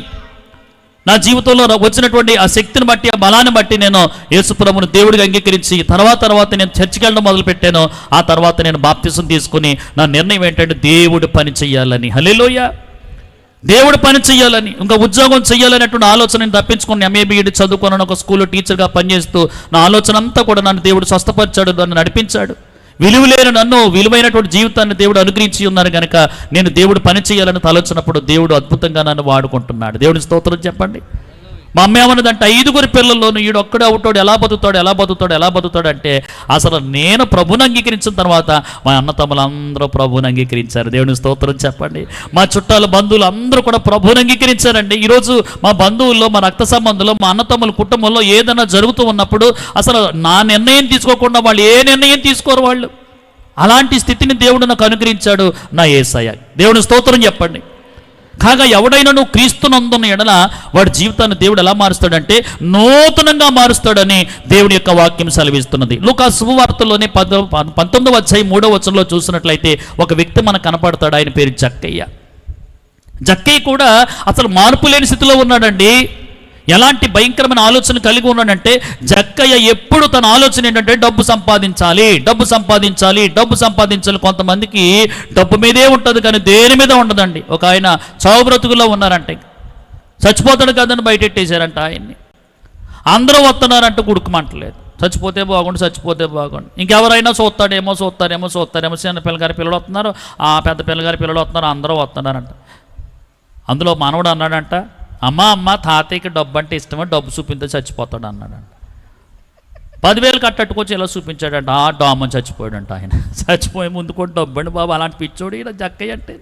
నా జీవితంలో వచ్చినటువంటి ఆ శక్తిని బట్టి, ఆ బలాన్ని బట్టి నేను యేసుప్రభుని దేవుడిగా అంగీకరించి తర్వాత నేను చర్చికి వెళ్ళడం మొదలుపెట్టాను. ఆ తర్వాత నేను బాప్తిసం తీసుకుని నా నిర్ణయం ఏంటంటే దేవుడు పని చెయ్యాలని. హల్లెలూయా. దేవుడు పని చెయ్యాలని, ఇంకా ఉద్యోగం చెయ్యాలనేటువంటి ఆలోచన నేను తప్పించుకుని ఎంఏబిఈడి చదువుకున్నాను. ఒక స్కూల్లో టీచర్గా పనిచేస్తూ నా ఆలోచన అంతా కూడా నన్ను దేవుడు స్వస్థపరిచాడు, నన్ను నడిపించాడు. విలువలేని నన్ను విలువైనటువంటి జీవితాన్ని దేవుడు అనుగ్రహించి ఉన్నారు కనుక నేను దేవుడు పని చేయాలని తలొచ్చినప్పుడు దేవుడు అద్భుతంగా నన్ను వాడుకుంటున్నాడు. దేవుడి స్తోత్రం చెప్పండి. మా అమ్మ ఏమన్నదంటే 5 పిల్లల్లోనూ ఈడు ఒక్కడే అవుతాడు, ఎలా బతుకుతాడు అంటే, అసలు నేను ప్రభుని అంగీకరించిన తర్వాత మా అన్న తమ్ములందరూ ప్రభుని అంగీకరించారు. దేవుని స్తోత్రం చెప్పండి. మా చుట్టాలు బంధువులు అందరూ కూడా ప్రభుని అంగీకరించారండి. ఈరోజు మా బంధువుల్లో, మా రక్త సంబంధంలో, మా అన్న తమ్ముల కుటుంబంలో ఏదైనా జరుగుతూ ఉన్నప్పుడు అసలు నా నిర్ణయం తీసుకోకుండా వాళ్ళు ఏ నిర్ణయం తీసుకోరు. వాళ్ళు అలాంటి స్థితిని దేవుడు నాకు అనుగ్రహించాడు నా యేసయ్య. దేవుని స్తోత్రం చెప్పండి. కాగా ఎవడైనా నువ్వు క్రీస్తునందున్న ఎడల వాడి జీవితాన్ని దేవుడు ఎలా మారుస్తాడంటే నూతనంగా మారుస్తాడని దేవుడి యొక్క వాక్యం సెలవిస్తున్నది. లూకా శుభవార్తలోనే 19వ అధ్యాయం 3వ వచనంలో చూసినట్లయితే ఒక వ్యక్తి మనకు కనపడతాడు. ఆయన పేరు జక్కయ్య. జక్కయ్య కూడా అసలు మార్పు లేని స్థితిలో ఉన్నాడండి. ఎలాంటి భయంకరమైన ఆలోచన కలిగి ఉన్నాడంటే జక్కయ్య ఎప్పుడు తన ఆలోచన ఏంటంటే డబ్బు సంపాదించాలి, డబ్బు సంపాదించాలి, డబ్బు సంపాదించాలి. కొంతమందికి డబ్బు మీదే ఉంటుంది కానీ దేని మీద ఉండదండి. ఒక ఆయన చావు బ్రతుకుల్లో ఉన్నారంటే చచ్చిపోతాడు కదని బయటెట్టేశారంట ఆయన్ని. అందరూ వస్తున్నారంటే గుడుకుమంటలేదు. చచ్చిపోతే బాగుండు, చచ్చిపోతే బాగుండు. ఇంకెవరైనా చూస్తారేమో చిన్న పిల్లగారి పిల్లలు వస్తున్నారు, ఆ పెద్ద పిల్లగారి పిల్లలు వస్తున్నారు, అందరూ వస్తున్నారంట. అందులో మనవడు అన్నాడంట, అమ్మ తాతయ్యకి డబ్బు అంటే ఇష్టమో, డబ్బు చూపించే చచ్చిపోతాడు అన్నాడంట. 10,000 కట్టట్టుకొచ్చి ఇలా చూపించాడంట. ఆ డామని చచ్చిపోయాడంట ఆయన. చచ్చిపోయే ముందు కూడా డబ్బు అండి బాబు. అలాంటి పిచ్చోడు ఇలా జక్కయ్య అంటే.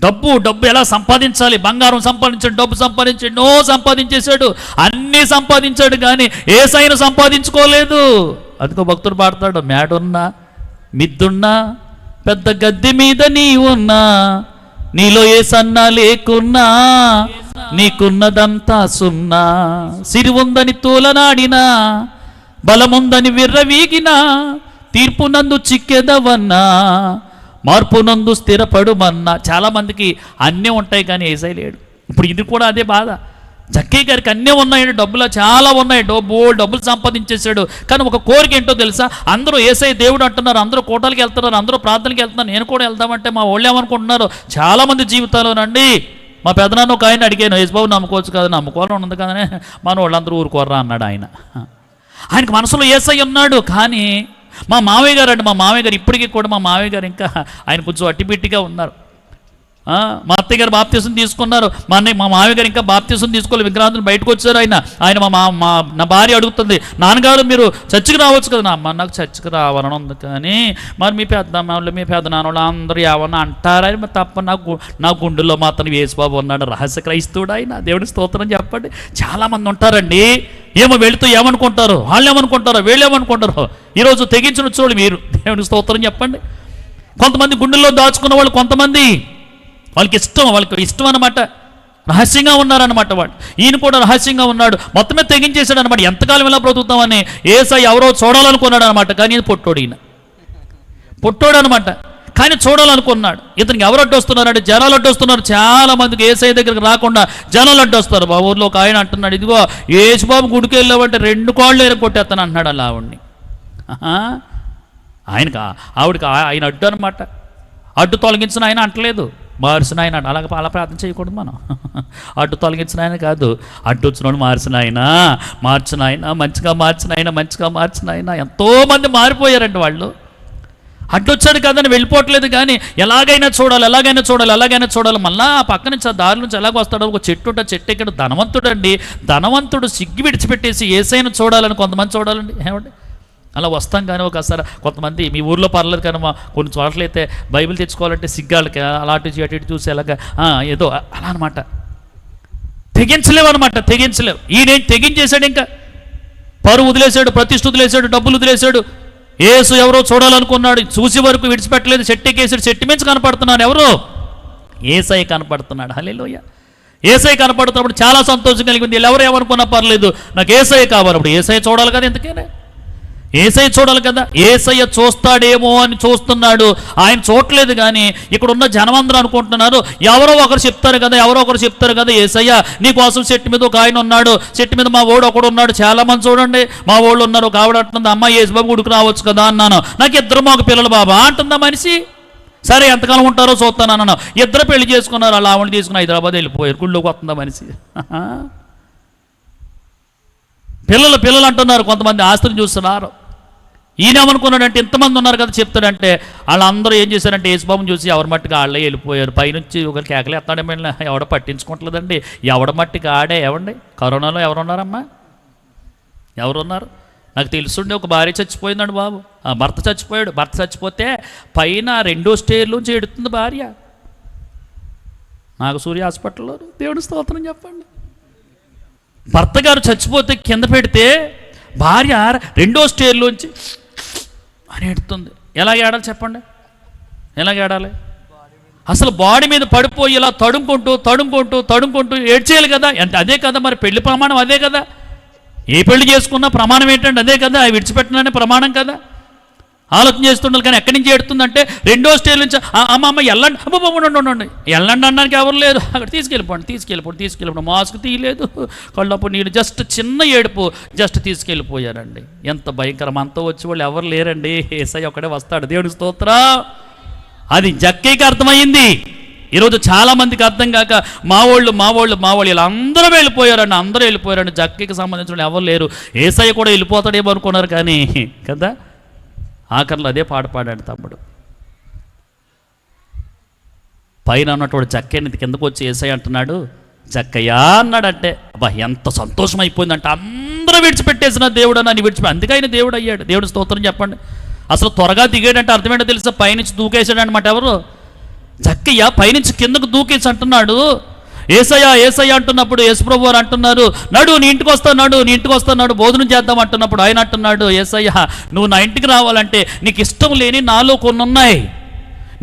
డబ్బు ఎలా సంపాదించాలి, బంగారం సంపాదించాడు, డబ్బు సంపాదించాడు, ఎన్నో సంపాదించేశాడు, అన్నీ సంపాదించాడు కానీ యేసయ్యను సంపాదించుకోలేదు. అందుకో భక్తుడు పాడతాడు, మేడున్నా మిద్దున్నా పెద్ద గద్దె మీద నీ ఉన్నా, నీలో యేసన్నా లేకున్నా నీకున్నదంతా సున్నా, సిరి ఉందని తూలనాడినా బలముందని విర్రవీగినా, తీర్పునందు చిక్కెదవన్నా మార్పునందు స్థిరపడుమన్నా. చాలామందికి అన్నీ ఉంటాయి కానీ యేసయ్య లేడు. ఇప్పుడు ఇది కూడా అదే బాధ. జక్కయ్య గారికి అన్నీ ఉన్నాయండి, డబ్బులు చాలా ఉన్నాయి, డబ్బులు సంపాదించేశాడు. కానీ ఒక కోరిక ఏంటో తెలుసా? అందరూ యేసయ్య దేవుడు అంటున్నారు, అందరూ కోటలకి వెళ్తున్నారు, అందరూ ప్రార్థనకి వెళ్తున్నారు, నేను కూడా వెళ్దామంటే మా వాళ్ళు ఏమనుకుంటున్నారు? చాలామంది జీవితాల్లోనండి. మా పెదనాన్న ఒక ఆయన అడిగాను, యేసుబాబు నమ్ముకోవచ్చు కదా, నమ్ముకోవాలని ఉంది కదనే, మన వాళ్ళందరూ ఊరుకోర్రా అన్నాడు ఆయన. ఆయనకు మనసులో యేసయ్య ఉన్నాడు. కానీ మా మావయ్య గారు ఇప్పటికీ కూడా మా మావయ్య గారు ఇంకా ఆయన కొంచెం అట్టిపెట్టిగా ఉన్నారు. మా అత్తయ్య గారు బాప్తీసం తీసుకున్నారు, మా మామయ్య గారు ఇంకా బాప్తీసం తీసుకోవాలి, విగ్రహాలను బయటకు వచ్చారు. ఆయన నా భార్య అడుగుతుంది, నాన్నగారు మీరు చర్చికి రావచ్చు కదా. అమ్మ నాకు చర్చికి రావాలని ఉంది కానీ మరి మీ పెద్ద నాన్నోళ్ళు అందరూ ఏమన్నా అంటారని మరి తప్ప నా గుండెల్లో మాత్రం యేసుబాబు ఉన్నాడు. రహస్య క్రైస్తవుడు ఆయన. దేవుడి స్తోత్రం చెప్పండి. చాలామంది ఉంటారండి, ఏమో వెళుతూ ఏమనుకుంటారు, వాళ్ళు ఏమనుకుంటారో, వీళ్ళు ఏమనుకుంటారో. ఈరోజు తెగించిన చూడు మీరు. దేవుడి స్తోత్రం చెప్పండి. కొంతమంది గుండెల్లో దాచుకున్న వాళ్ళు, కొంతమంది వాళ్ళకి ఇష్టం అన్నమాట, రహస్యంగా ఉన్నారన్నమాట. వాళ్ళు ఈయన కూడా రహస్యంగా ఉన్నాడు, మొత్తమే తెగించేశాడు అనమాట. ఎంతకాలం ఇలా బ్రతుకుతామని యేసయ్య ఎవరో చూడాలనుకున్నాడు అనమాట. కానీ ఇది పొట్టోడు అనమాట. కానీ చూడాలనుకున్నాడు. ఇతనికి ఎవరు అడ్డొస్తున్నారంటే జనాలు అడ్డొస్తున్నారు. చాలా మందికి యేసయ్య దగ్గరికి రాకుండా జనాలు అడ్డొస్తారు. మా ఊర్లో ఒక ఆయన అంటున్నాడు, ఇదిగో యేసుబాబు గుడికి వెళ్ళావంటే 2 కాళ్ళు ఎరగొట్టేస్తాను అంటున్నాడు అలా ఆవిడ్ని. ఆవిడకి ఆయన అడ్డు అనమాట. అడ్డు తొలగించిన ఆయన అంటలేదు, మార్చిన ఆయన. అలా ప్రార్థన చేయకూడదు మనం. అడ్డు తొలగించిన ఆయన కాదు, అడ్డు వచ్చినోడు మార్చిన ఆయన, మంచిగా మార్చిన ఆయన. ఎంతోమంది మారిపోయారండి వాళ్ళు. అడ్డొచ్చాడు కదని వెళ్ళిపోవట్లేదు కానీ ఎలాగైనా చూడాలి. మళ్ళీ ఆ పక్క నుంచి ఆ దారి నుంచి ఎలాగ వస్తాడో, ఒక చెట్టు ఉంటే చెట్టు ఎక్కడ ధనవంతుడు సిగ్గు విడిచిపెట్టేసి యేసయ్యను చూడాలని కొంతమంది చూడాలండి. ఏమండి అలా వస్తాం కానీ ఒకసారి కొంతమంది మీ ఊర్లో పర్లేదు కానీ కొన్ని చోట్లయితే బైబిల్ తెచ్చుకోవాలంటే సిగ్గాళ్ళకి అలాంటి అటు చూసి ఎలాగ ఏదో అలా అనమాట. తెగించలేవు. ఈయనేం తెగించేశాడు, ఇంకా పరువు వదిలేశాడు, ప్రతిష్ఠ వదిలేశాడు, డబ్బులు వదిలేశాడు. యేసు ఎవరో చూడాలనుకున్నాడు, చూసి వరకు విడిచిపెట్టలేదు. చెట్టెక్కేసాడు, చెట్టు మించి కనపడుతున్నాడు. ఎవరు? యేసయ్య కనపడుతున్నాడు. హల్లెలూయా. యేసయ్య కనపడుతున్నప్పుడు చాలా సంతోషం కలిగింది. ఎవరు ఏమనుకున్నా పర్లేదు, నాకు యేసయ్య కావాలి. అప్పుడు యేసయ్య చూడాలి కదా, ఎందుకనే యేసయ్య చూడాలి కదా. యేసయ్య చూస్తాడేమో అని చూస్తున్నాడు, ఆయన చూడలేదు. కానీ ఇక్కడ ఉన్న జనమందరూ అనుకుంటున్నారు, ఎవరో ఒకరు చెప్తారు కదా యేసయ్య నీ కోసం చెట్టు మీద ఒక ఆయన ఉన్నాడు, చెట్టు మీద మా ఓడు ఒకడు ఉన్నాడు. చాలా మంది చూడండి, మా ఓళ్ళు ఉన్నారు. ఒక ఆవిడ అంటుంది, అమ్మ యేసుబాబు గుడికి రావచ్చు కదా అన్నాను. నాకు 2 మగ పిల్లలు బాబా అంటుందా మనిషి. సరే ఎంతకాలం ఉంటారో చూస్తాను అన్నాను. 2 పెళ్లి చేసుకున్నారు. అలా ఆవిడ తీసుకుని హైదరాబాద్ వెళ్ళిపోయారు. గుళ్ళోకి వస్తుందా మనిషి. పిల్లలు అంటున్నారు. కొంతమంది ఆస్తిని చూస్తున్నారు. ఈయన ఏమనుకున్నాడంటే ఇంతమంది ఉన్నారు కదా చెప్తాడంటే, వాళ్ళందరూ ఏం చేశారంటే యేసుబాబుని చూసి ఎవరి మట్టికి వాళ్ళే వెళ్ళిపోయారు. పైనుంచి ఒకరు కేకలు ఎత్తాడేమో, ఎవడ పట్టించుకోవట్లేదండి. ఎవడ మట్టికి ఆడే. ఏమండి కరోనాలో ఎవరున్నారమ్మా? ఎవరున్నారు? నాకు తెలుసుండే ఒక భార్య చచ్చిపోయిందండి బాబు. భర్త చచ్చిపోయాడు. భర్త చచ్చిపోతే పైన 2వ స్టేర్ నుంచి ఎడుతుంది భార్య. నాగసూర్య హాస్పిటల్లో. దేవుడి స్తోత్రం చెప్పండి. భర్త గారు చచ్చిపోతే కింద పెడితే భార్య 2వ స్టేర్లోంచి అని ఎడుతుంది. ఎలాగ ఏడాలి చెప్పండి, ఎలాగ ఏడాలి? అసలు బాడీ మీద పడిపోయి ఇలా తడుముకుంటూ ఏడ్చేయాలి కదా. అంటే అదే కదా మరి పెళ్లి ప్రమాణం, అదే కదా. ఏ పెళ్లి చేసుకున్నా ప్రమాణం ఏంటంటే అదే కదా, అవి విడిచిపెట్టననే ప్రమాణం కదా. ఆలోచన చేస్తుండాలి. కానీ ఎక్కడి నుంచి ఏడుతుందంటే రెండో స్టేజ్ నుంచి అమ్మ వెళ్ళండి, ఉండండి వెళ్ళండి అనడానికి ఎవరు లేదు. అక్కడ తీసుకెళ్ళిపోండి మాస్క్ తీయలేదు, కళ్ళప్పుడు నీళ్ళు, జస్ట్ చిన్న ఏడుపు, జస్ట్ తీసుకెళ్ళిపోయారండి. ఎంత భయంకరం. అంతా వచ్చి వాళ్ళు ఎవరు లేరండి, యేసయ్య ఒక్కడే వస్తాడు. దేవుని స్తోత్రం. అది జక్కయ్యకి అర్థమైంది. ఈరోజు చాలామందికి అర్థం కాక మా వాళ్ళు ఇలా అందరూ వెళ్ళిపోయారండి. జక్కయ్యకి సంబంధించిన ఎవరు లేరు. యేసయ్య కూడా వెళ్ళిపోతాడేమో అనుకున్నారు కానీ కదా. ఆఖరిలో అదే పాట పాడాడు తమ్ముడు. పైన ఉన్నటువంటి జక్కయ్యని కిందకు వచ్చి యేసయ్య అంటున్నాడు, జక్కయ్యా అన్నాడంటే అబ్బా ఎంత సంతోషం అయిపోయిందంటే, అందరూ విడిచిపెట్టేసిన దేవుడు అని విడిచిపెట్టి, అందుకే ఆయన దేవుడు అయ్యాడు. దేవుడు స్తోత్రం చెప్పండి. అసలు త్వరగా దిగాడంటే అర్థమేంటో తెలుసా? పైనుంచి దూకేసాడు అనమాట. ఎవరు? జక్కయ్య పైనుంచి కిందకు దూకేసి అంటున్నాడు, ఏసయ్య అంటున్నప్పుడు యేసుప్రభు వారు అంటున్నారు, నడు నీ ఇంటికి వస్తాను భోజనం చేద్దాం అంటున్నప్పుడు ఆయన అంటున్నాడు, యేసయ్య నువ్వు నా ఇంటికి రావాలంటే నీకు ఇష్టం లేని నాలో కొన్ని ఉన్నాయి,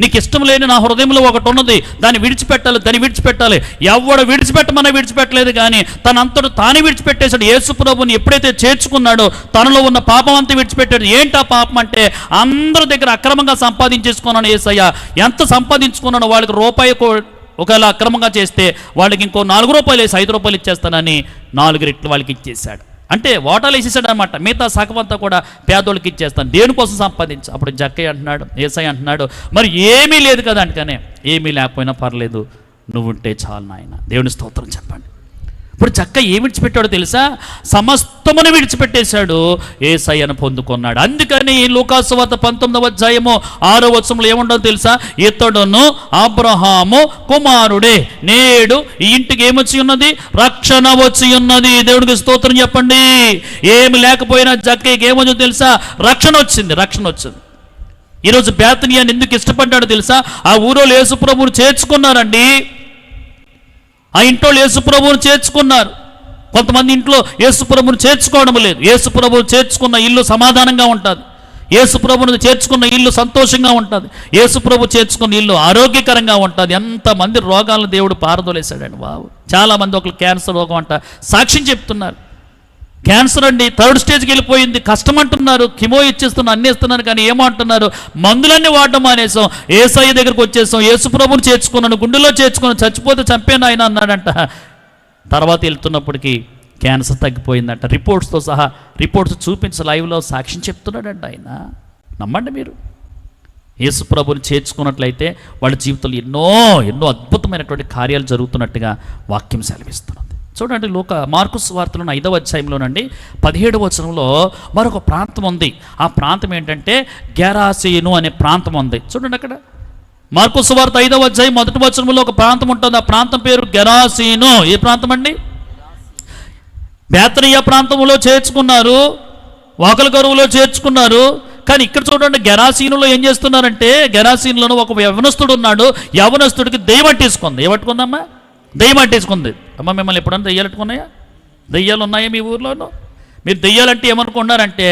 నీకు ఇష్టం లేని నా హృదయంలో ఒకటి ఉన్నది, దాన్ని విడిచిపెట్టాలి. ఎవడు విడిచిపెట్టలేదు కానీ తనంతడు తానే విడిచిపెట్టేశాడు. యేసుప్రభుని ఎప్పుడైతే చేర్చుకున్నాడో తనలో ఉన్న పాపం అంతా విడిచిపెట్టాడు. ఏంటా పాపం అంటే, అందరి దగ్గర అక్రమంగా సంపాదించేసుకున్నాను యేసయ్య. ఎంత సంపాదించుకున్నానో వాళ్ళకి రూపాయి ఒకవేళ అక్రమంగా చేస్తే వాళ్ళకి ఇంకో 4 రూపాయలు వేసి 5 రూపాయలు ఇచ్చేస్తానని 4 రెట్లు వాళ్ళకి ఇచ్చేసాడు. అంటే వాటాలు వేసేసాడు అనమాట. మిగతా సగం అంతా కూడా పేదోళ్ళకి ఇచ్చేస్తాను, దేనికోసం సంపాదించు. అప్పుడు జక్కయ్య అంటున్నాడు, యేసయ్య అంటున్నాడు, మరి ఏమీ లేదు కదా అంటేనే, ఏమీ లేకపోయినా పర్లేదు, నువ్వు ఉంటే చాలు నాయన. దేవుని స్తోత్రం చెప్పండి. ఇప్పుడు జక్కయ్య ఏమి విడిచిపెట్టాడో తెలుసా? సమస్తమును విడిచిపెట్టేశాడు, యేసయ్యను పొందుకున్నాడు. అందుకని లూకాసు వార్త 19వ అధ్యాయము 6వ వచనంలో ఏముండదో తెలుసా? ఇతడును అబ్రహాము కుమారుడే, నేడు ఈ ఇంటికి ఏమొచ్చి ఉన్నది? రక్షణ వచ్చి ఉన్నది. దేవుడికి స్తోత్రం చెప్పండి. ఏమి లేకపోయినా జక్కయ్యకి ఏమొచ్చో తెలుసా? రక్షణ వచ్చింది. ఈరోజు బేతనియాని ఎందుకు ఇష్టపడ్డాడో తెలుసా? ఆ ఊరిలో యేసు ప్రభువును చేర్చుకున్నారండి. ఆ ఇంట్లో యేసుప్రభువును చేర్చుకున్నారు. కొంతమంది ఇంట్లో యేసుప్రభువును చేర్చుకోవడం లేదు. యేసుప్రభువును చేర్చుకున్న ఇల్లు సమాధానంగా ఉంటుంది. యేసుప్రభువును చేర్చుకున్న ఇల్లు సంతోషంగా ఉంటుంది. యేసుప్రభు చేర్చుకున్న ఇల్లు ఆరోగ్యకరంగా ఉంటుంది. ఎంతమంది రోగాలను దేవుడు పారదోలేశాడండి బాబు. చాలామంది ఒకరు క్యాన్సర్ రోగం అంట సాక్ష్యం చెప్తున్నారు. క్యాన్సర్ అండి 3rd స్టేజ్కి వెళ్ళిపోయింది, కష్టం అంటున్నారు, కిమో ఇచ్చేస్తున్నారు, అన్నీ ఇస్తున్నారు. కానీ ఏమో అంటున్నారు, మందులన్నీ వాడడం మానేసాం, యేసయ్య దగ్గరికి వచ్చేసాం, యేసుప్రభుని చేర్చుకున్నాను, గుండెలో చేర్చుకున్నాను, చచ్చిపోతే చంపేను ఆయన అన్నాడంట. తర్వాత వెళ్తున్నప్పటికీ క్యాన్సర్ తగ్గిపోయిందంట. రిపోర్ట్స్తో సహా, రిపోర్ట్స్ చూపించి లైవ్లో సాక్ష్యం చెప్తున్నాడంట ఆయన. నమ్మండి మీరు. యేసుప్రభుని చేర్చుకున్నట్లయితే వాళ్ళ జీవితంలో ఎన్నో అద్భుతమైనటువంటి కార్యాలు జరుగుతున్నట్టుగా వాక్యం సెలవిస్తున్నది. చూడండి, మార్కు సువార్తలోని 5వ అధ్యాయంలోనండి 17వ వచనంలో మరొక ప్రాంతం ఉంది. ఆ ప్రాంతం ఏంటంటే గెరాసీను అనే ప్రాంతం ఉంది. చూడండి, అక్కడ మార్కు సువార్త 5వ అధ్యాయం 1వ వచనంలో ఒక ప్రాంతం ఉంటుంది. ఆ ప్రాంతం పేరు గెరాసీను. ఏ ప్రాంతం అండి? బేతనియా ప్రాంతంలో చేర్చుకున్నారు, వాకల కరువులో చేర్చుకున్నారు. కానీ ఇక్కడ చూడండి, గెరాసీనులో ఏం చేస్తున్నారంటే, గెరాసీనులోనూ ఒక యవనస్తుడు ఉన్నాడు. యవనస్తుడికి దెయ్యం పట్టేసుకుంది. ఏమట్టుకుందమ్మా? దెయ్యం పట్టేసుకుంది. అమ్మ మిమ్మల్ని ఎప్పుడన్నా దెయ్యాలు పెట్టుకున్నాయా? దెయ్యాలు ఉన్నాయా మీ ఊర్లోనూ? మీరు దెయ్యాలంటే ఏమనుకున్నారంటే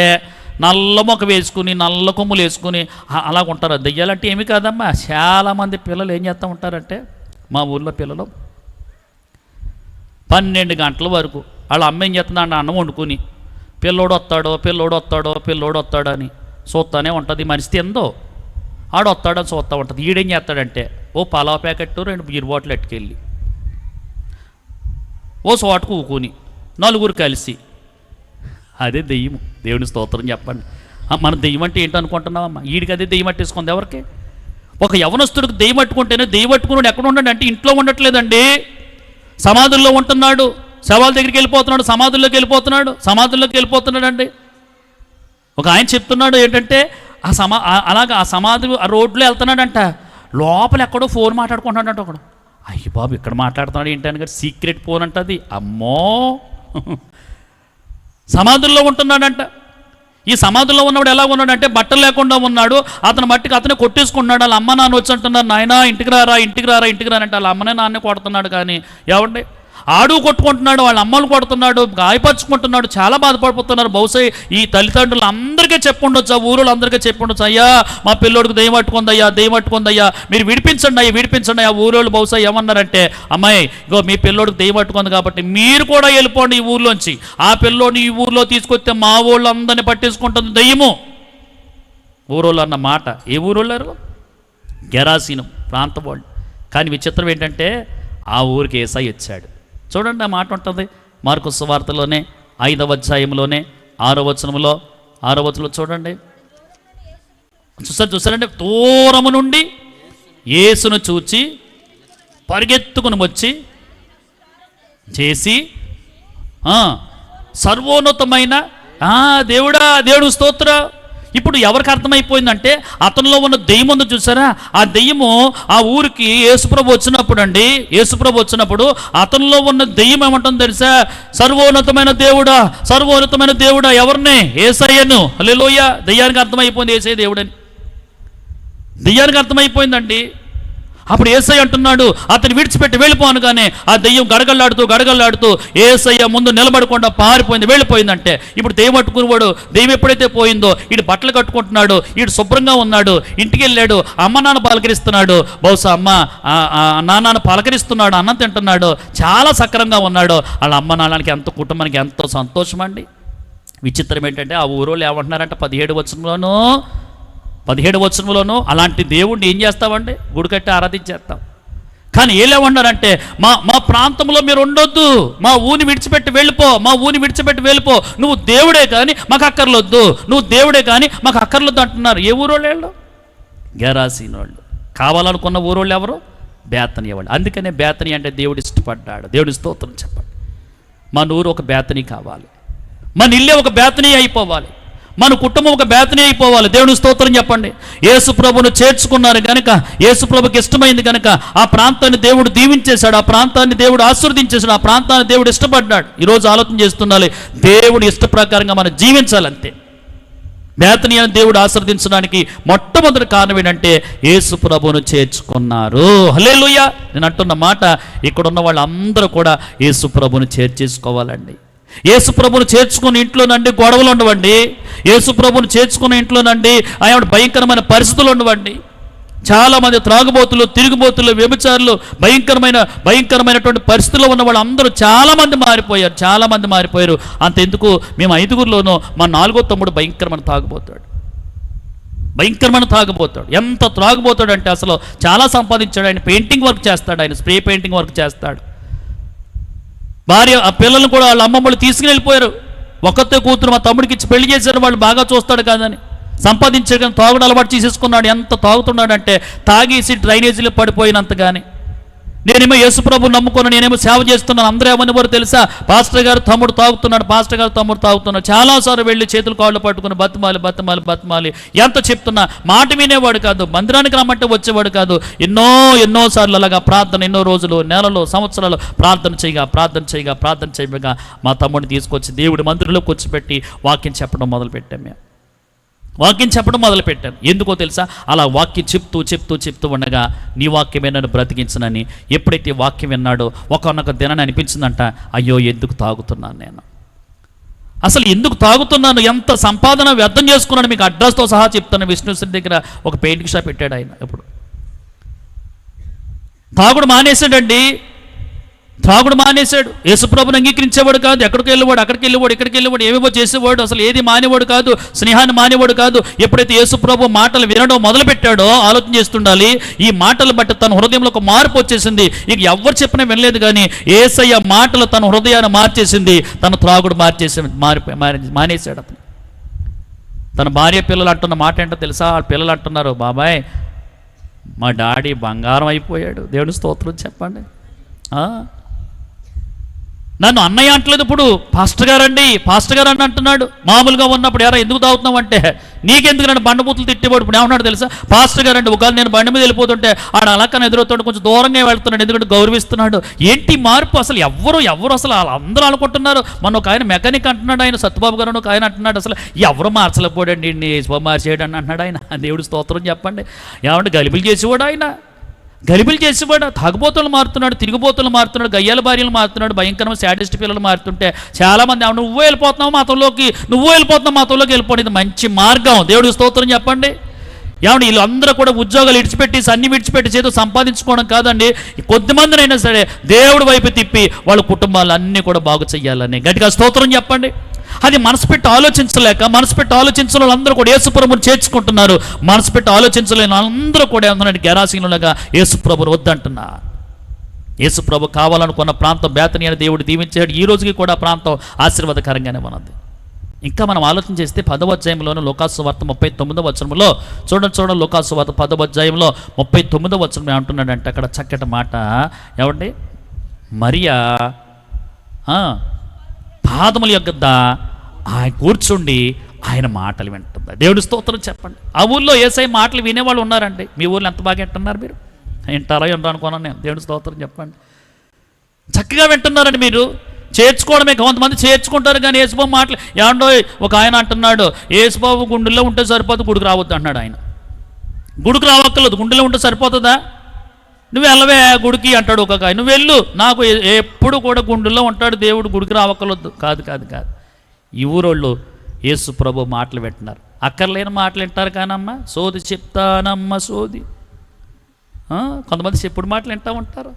నల్ల మొక్క వేసుకుని, నల్ల కొమ్ములు వేసుకుని అలాగ ఉంటారు. దెయ్యాలంటే ఏమి కాదమ్మా. చాలామంది పిల్లలు ఏం చేస్తూ ఉంటారంటే, మా ఊర్లో పిల్లలు 12 గంటల వరకు వాళ్ళ అమ్మ ఏం చేస్తుందంటే అన్నం వండుకుని పిల్లోడు వస్తాడో అని చూస్తానే ఉంటుంది. మనిషి తిందో ఆడు వస్తాడని చూస్తూ ఉంటుంది. ఈడేం చేస్తాడంటే ఓ పలావ్ ప్యాకెట్ 2 బీర్ బాటిల్ ఎట్టుకెళ్ళి ఓ చోటకు ఊకుని 4 కలిసి, అదే దెయ్యం. దేవుని స్తోత్రం చెప్పండి. మన దెయ్యం అంటే ఏంటి అనుకుంటున్నామమ్మా? వీడికి అదే దెయ్యం పట్టేసుకుంది. ఎవరికి? ఒక యవనస్తుడికి దెయ్యం పట్టుకుంటేనే, దెయ్యం పట్టుకున్నాడు ఎక్కడ ఉండండి అంటే ఇంట్లో ఉండట్లేదండి, సమాధుల్లో ఉంటున్నాడు. శవాల దగ్గరికి వెళ్ళిపోతున్నాడు, సమాధుల్లోకి వెళ్ళిపోతున్నాడు అండి. ఒక ఆయన చెప్తున్నాడు ఏంటంటే, అలాగా ఆ సమాధి ఆ రోడ్లో వెళ్తున్నాడంట, లోపల ఎక్కడో ఫోన్ మాట్లాడుకుంటున్నాడంట ఒకడు. అయ్యి బాబు ఇక్కడ మాట్లాడుతున్నాడు ఏంటని కానీ సీక్రెట్ ఫోన్ అంటది. అమ్మో, సమాధుల్లో ఉంటున్నాడంట. ఈ సమాధుల్లో ఉన్నవాడు ఎలా ఉన్నాడంటే బట్టలు లేకుండా ఉన్నాడు. అతను మట్టికి అతనే కొట్టేసుకున్నాడు. వాళ్ళ అమ్మ నాన్న వచ్చి అంటున్నారు, నాయనా ఇంటికి రారా అంటే వాళ్ళ అమ్మనే నాన్నే కొడుతున్నాడు. కానీ ఏమండి, ఆడు కొట్టుకుంటున్నాడు, వాళ్ళ అమ్మలు కొడుతున్నాడు, గాయపరుచుకుంటున్నాడు, చాలా బాధపడిపోతున్నారు. బహుశా ఈ తల్లిదండ్రులు అందరికీ చెప్పుండొచ్చు, ఆ ఊరిలో అందరికీ చెప్పుండొచ్చు, అయ్యా మా పిల్లోడికి దెయ్యం పట్టుకుందయ్యా, దెయ్యం పట్టుకుందయ్యా, మీరు విడిపించండి అయ్యా, విడిపించండి. ఆ ఊరోళ్ళు బహుశా ఏమన్నారంటే, అమ్మాయి ఇగో మీ పిల్లోడికి దెయ్యం పట్టుకుంది కాబట్టి మీరు కూడా వెళ్ళిపోండి ఈ ఊర్లోంచి, ఆ పిల్లోడిని ఈ ఊర్లో తీసుకొస్తే మా ఊళ్ళో అందరినీ పట్టేసుకుంటుంది దెయ్యము. ఊరోళ్ళు అన్న మాట. ఏ ఊరోళ్ళు? గెరాసీను ప్రాంతం వాళ్ళు. కానీ విచిత్రం ఏంటంటే ఆ ఊరికి యేసయ్య వచ్చాడు. చూడండి, ఆ మాట ఉంటుంది మార్కు సువార్తలోనే 5వ అధ్యాయంలోనే 6వ వచనంలో చూడండి. చూసారంటే దూరము నుండి యేసును చూచి పరిగెత్తుకుని వచ్చి చేసి సర్వోన్నతమైన దేవుడు స్తోత్ర. ఇప్పుడు ఎవరికి అర్థమైపోయిందంటే అతనిలో ఉన్న దెయ్యం ఉంది చూసారా, ఆ దెయ్యము ఆ ఊరికి యేసుప్రభు వచ్చినప్పుడు అతనిలో ఉన్న దెయ్యం ఏమంటుంది తెలుసా, సర్వోన్నతమైన దేవుడా ఎవరిని? యేసయ్యను. హల్లెలూయా. దెయ్యానికి అర్థమైపోయింది యేసయ్య దేవుడని, దెయ్యానికి అర్థమైపోయిందండి. అప్పుడు యేసయ్య అంటున్నాడు అతను విడిచిపెట్టి వెళ్ళిపోనగానే ఆ దెయ్యం గడగల్లాడుతూ యేసయ్య ముందు నిలబడకుండా పారిపోయింది, వెళ్ళిపోయిందంటే ఇప్పుడు దెయ్యం పట్టుకునేవాడు, దెయ్యం ఎప్పుడైతే పోయిందో ఈడు బట్టలు కట్టుకుంటున్నాడు, ఈడు శుభ్రంగా ఉన్నాడు, ఇంటికి వెళ్ళాడు, అమ్మ నాన్న పలకరిస్తున్నాడు, బహుశా అమ్మ నాన్నను పలకరిస్తున్నాడు, అన్నం తింటున్నాడు, చాలా సక్రంగా ఉన్నాడు. వాళ్ళ అమ్మ నాన్నకి ఎంతో, కుటుంబానికి ఎంతో సంతోషం అండి. విచిత్రం ఏంటంటే ఆ ఊరోళ్ళు ఏమంటున్నారంటే 17వ వచనంలోనూ అలాంటి దేవుణ్ణి ఏం చేస్తామండి, గుడి కట్టి ఆరాధించేస్తాం. కానీ ఏలేమన్నారంటే మా ప్రాంతంలో మీరు ఉండొద్దు, మా ఊరిని విడిచిపెట్టి వెళ్ళిపో, నువ్వు దేవుడే కానీ మాకు అక్కర్లొద్దు, అంటున్నారు. ఏ ఊరోళ్ళు వాళ్ళు? గెరాసీను వాళ్ళు. కావాలనుకున్న ఊరోళ్ళు ఎవరు? బేతనీ వాళ్ళు. అందుకనే బేతనీ అంటే దేవుడు ఇష్టపడ్డాడు. దేవుడి స్తోత్రం చెప్పండి. మన ఊరు ఒక బేతనీ కావాలి, మన ఇల్లే ఒక బేతనీ అయిపోవాలి, మన కుటుంబం ఒక బేతనీ అయిపోవాలి. దేవుని స్తోత్రం చెప్పండి. యేసు ప్రభువును చేర్చుకున్నారు కనుక, యేసు ప్రభుకి ఇష్టమైంది కనుక ఆ ప్రాంతాన్ని దేవుడు దీవించేశాడు, ఆ ప్రాంతాన్ని దేవుడు ఆశీర్వదించేశాడు, ఆ ప్రాంతాన్ని దేవుడు ఇష్టపడ్డాడు. ఈరోజు ఆలోచన చేస్తుండాలి, దేవుడి ఇష్ట ప్రకారంగా మనం జీవించాలంతే. బేతనీ అని దేవుడు ఆశీర్వదించడానికి మొట్టమొదటి కారణం ఏంటంటే యేసు ప్రభువును చేర్చుకున్నారు. హల్లెలూయా. నేను అంటున్న మాట, ఇక్కడున్న వాళ్ళందరూ కూడా యేసు ప్రభువును చేర్చేసుకోవాలండి. యేసు ప్రభువును చేర్చుకుని ఇంట్లోనండి గొడవలు ఉండవండి, యేసు ప్రభువును చేర్చుకున్న ఇంట్లోనండి ఆయన భయంకరమైన పరిస్థితులు ఉండవండి. చాలామంది త్రాగుబోతులు, తిరుగుబోతులు, వ్యభిచారులు, భయంకరమైనటువంటి పరిస్థితుల్లో ఉన్న వాళ్ళు అందరూ చాలామంది మారిపోయారు. అంతెందుకు, మేము 5గురిలోనూ మా 4వ తమ్ముడు భయంకరమైన తాగుబోతాడు. ఎంత త్రాగుబోతాడు అంటే అసలు చాలా సంపాదించాడు. ఆయన పెయింటింగ్ వర్క్ చేస్తాడు, ఆయన స్ప్రే పెయింటింగ్ వర్క్ చేస్తాడు. భార్య ఆ పిల్లలను కూడా వాళ్ళ అమ్మమ్మలు తీసుకుని వెళ్ళిపోయారు. ఒక్కతే కూతురు మా తమ్ముడికి ఇచ్చి పెళ్లి చేశారు, వాళ్ళు బాగా చూస్తాడు కాదని. సంపాదించాడు కానీ తాగుడు అలవాటు చేసేసుకున్నాడు. ఎంత తాగుతున్నాడంటే తాగేసి డ్రైనేజీలో పడిపోయినంతగానే. నేనేమో యేసుప్రభుని నమ్ముకున్నాను, నేనేమో సేవ చేస్తున్నాను. అందరూ ఏమనేవారు తెలుసా, పాస్టర్ గారు తమ్ముడు తాగుతున్నాడు. చాలాసార్లు వెళ్ళి చేతులు కాళ్ళు పట్టుకుని బతిమాలి ఎంత చెప్తున్నా మాట వినేవాడు కాదు. మందిరానికి రమ్మంటే వచ్చేవాడు కాదు. ఎన్నోసార్లు అలాగా ప్రార్థన, ఎన్నో రోజులు, నెలలు, సంవత్సరాలు ప్రార్థన చేయగా మా తమ్ముడిని తీసుకొచ్చి దేవుడి మందిరంలోకి వచ్చిపెట్టి వాక్యం చెప్పడం మొదలుపెట్టాను. ఎందుకో తెలుసా, అలా వాక్యం చెప్తూ ఉండగా నీ వాక్యమే నన్ను బ్రతికించనని ఎప్పుడైతే వాక్యం విన్నాడో ఒకనొక దినాన్ని అనిపించిందంట, అయ్యో ఎందుకు తాగుతున్నాను నేను, అసలు ఎందుకు తాగుతున్నాను, ఎంత సంపాదన వ్యర్థం చేసుకున్నాను. మీకు అడ్రస్తో సహా చెప్తాను. విష్ణుశ్రీ దగ్గర ఒక పెయింటింగ్ షాప్ పెట్టాడు ఆయన. ఇప్పుడు తాగుడు మానేశాడు. యేసుప్రభుని అంగీకరించేవాడు కాదు. అక్కడికి వెళ్ళేవాడు, ఏవేవో చేసేవాడు. అసలు ఏది మానేవాడు కాదు, స్నేహాన్ని మానేవాడు కాదు. ఎప్పుడైతే యేసుప్రభు మాటలు వినడం మొదలుపెట్టాడో ఆలోచన చేస్తుండాలి, ఈ మాటలు బట్టి తన హృదయంలో ఒక మార్పు వచ్చేసింది. ఇక ఎవరు చెప్పినా వినలేదు కానీ యేసయ్య మాటలు తన హృదయాన్ని మార్చేసింది. తన త్రాగుడు మానేశాడు అతను. తన భార్య పిల్లలు అంటున్న మాట ఏంటో తెలుసా, వాళ్ళ పిల్లలు అంటున్నారు, బాబాయ్ మా డాడీ బంగారం అయిపోయాడు. దేవుని స్తోత్రం చెప్పండి. నన్ను అన్నయ్య అంటలేదు, ఇప్పుడు పాస్టర్ గారు అని అంటున్నాడు. మామూలుగా ఉన్నప్పుడు ఎరా ఎందుకు తాగుతున్నావు అంటే, నీకెందుకు నన్ను బండబూతులు తిట్టేవాడు. ఇప్పుడు ఏమన్నాడు తెలుసా, పాస్టర్ గారు అంటే ఒకవేళ నేను బండి మీద వెళ్ళిపోతుంటే ఆడ అలక్కన ఎదురవుతాడు, కొంచెం దూరంగా వెళ్తున్నాడు, ఎందుకంటే గౌరవిస్తున్నాడు. ఏంటి మార్పు అసలు? ఎవరు అసలు అందరూ అనుకుంటున్నారు. మన ఒక ఆయన మెకానిక్ అంటున్నాడు, ఆయన సత్యబాబు గారు ఒక ఆయన అంటున్నాడు, అసలు ఎవరు మార్చలేకపోయాడండి, మార్చేయడం అని అంటున్నాడు ఆయన. దేవుడి స్తోత్రం చెప్పండి. ఏమంటే గలిబిలు చేసేవాడు ఆయన. గలిబిలు చేసేవాడు, తాగుబోతులు మారుతున్నాడు, తిరిగిపోతులు మారుతున్నాడు, గయ్యాల భార్యలు మారుతున్నాడు, భయంకరమైన శాడిస్ట్ పిల్లలు మారుతుంటే చాలామంది నువ్వు వెళ్ళిపోతున్నావు మతంలోకి, నువ్వు వెళ్ళిపోతున్నావు మతంలోకి వెళ్ళిపోండి. ఇది మంచి మార్గం. దేవుడికి స్తోత్రం చెప్పండి. ఏమండి వీళ్ళందరూ కూడా ఉద్యోగాలు విడిచిపెట్టి అన్ని విడిచిపెట్టి చేతో సంపాదించుకోవడం కాదండి. కొద్దిమందినైనా సరే దేవుడి వైపు తిప్పి వాళ్ళ కుటుంబాలు అన్నీ కూడా బాగు చెయ్యాలని గట్టిగా స్తోత్రం చెప్పండి. అది మనసు పెట్టి ఆలోచించలేక, మనసు పెట్టి ఆలోచించిన వాళ్ళందరూ కూడా యేసుప్రభుని చేర్చుకుంటున్నారు. మనసు పెట్టి ఆలోచించలేని అందరూ కూడా ఏమన్నారంటే గెరాసీనులుగా యేసుప్రభుని వద్దంటున్నారు. యేసుప్రభు కావాలనుకున్న ప్రాంతం బేతనీ అని దేవుడు దీవించాడు. ఈ రోజుకి కూడా ప్రాంతం ఆశీర్వాదకరంగానే ఉన్నది. ఇంకా మనం ఆలోచన చేస్తే 10వ అధ్యాయంలోనే లూకాసు వార్త 39వ వచనంలో చూడండి లూకాసు వార్త 10వ అధ్యాయంలో 39వ వచనం ఏమంటున్నాడంటే అక్కడ చక్కటి మాట. ఏమండి, మరియా పాదముల యొద్ద ఆయన కూర్చుండి ఆయన మాటలు వింటుంది. దేవుడి స్తోత్రం చెప్పండి. ఆ ఊళ్ళో యేసయ్య మాటలు వినేవాళ్ళు ఉన్నారండి. మీ ఊళ్ళో ఎంత బాగా వింటున్నారు? మీరు వింటారా అనుకున్నాను నేను. దేవుడి స్తోత్రం చెప్పండి. చక్కగా వింటున్నారండి. మీరు చేర్చుకోవడమే, కొంతమంది చేర్చుకుంటారు కానీ యేసుబాబు మాటలు ఏమండో ఒక ఆయన అంటున్నాడు, యేసుబాబు గుండెల్లో ఉంటే సరిపోతుంది, గుడికి రావద్దు అంటున్నాడు ఆయన. గుడికి రావక్కర్లేదు, గుండెలో ఉంటే సరిపోతుందా? నువ్వు వెళ్ళవే గుడికి అంటాడు ఒక ఆయన. నువ్వు వెళ్ళు, నాకు ఎప్పుడు కూడా గుండెల్లో ఉంటాడు దేవుడు, గుడికి రావక్కర్లేదు. కాదు కాదు కాదు. ఈ ఊరోళ్ళు యేసు ప్రభు మాటలు వింటున్నారు. అక్కర్లేని మాటలు వింటారు కానమ్మ, సోది చెప్తానమ్మ సోది. కొంతమంది చెప్పుడు మాటలు వింటూ ఉంటారు.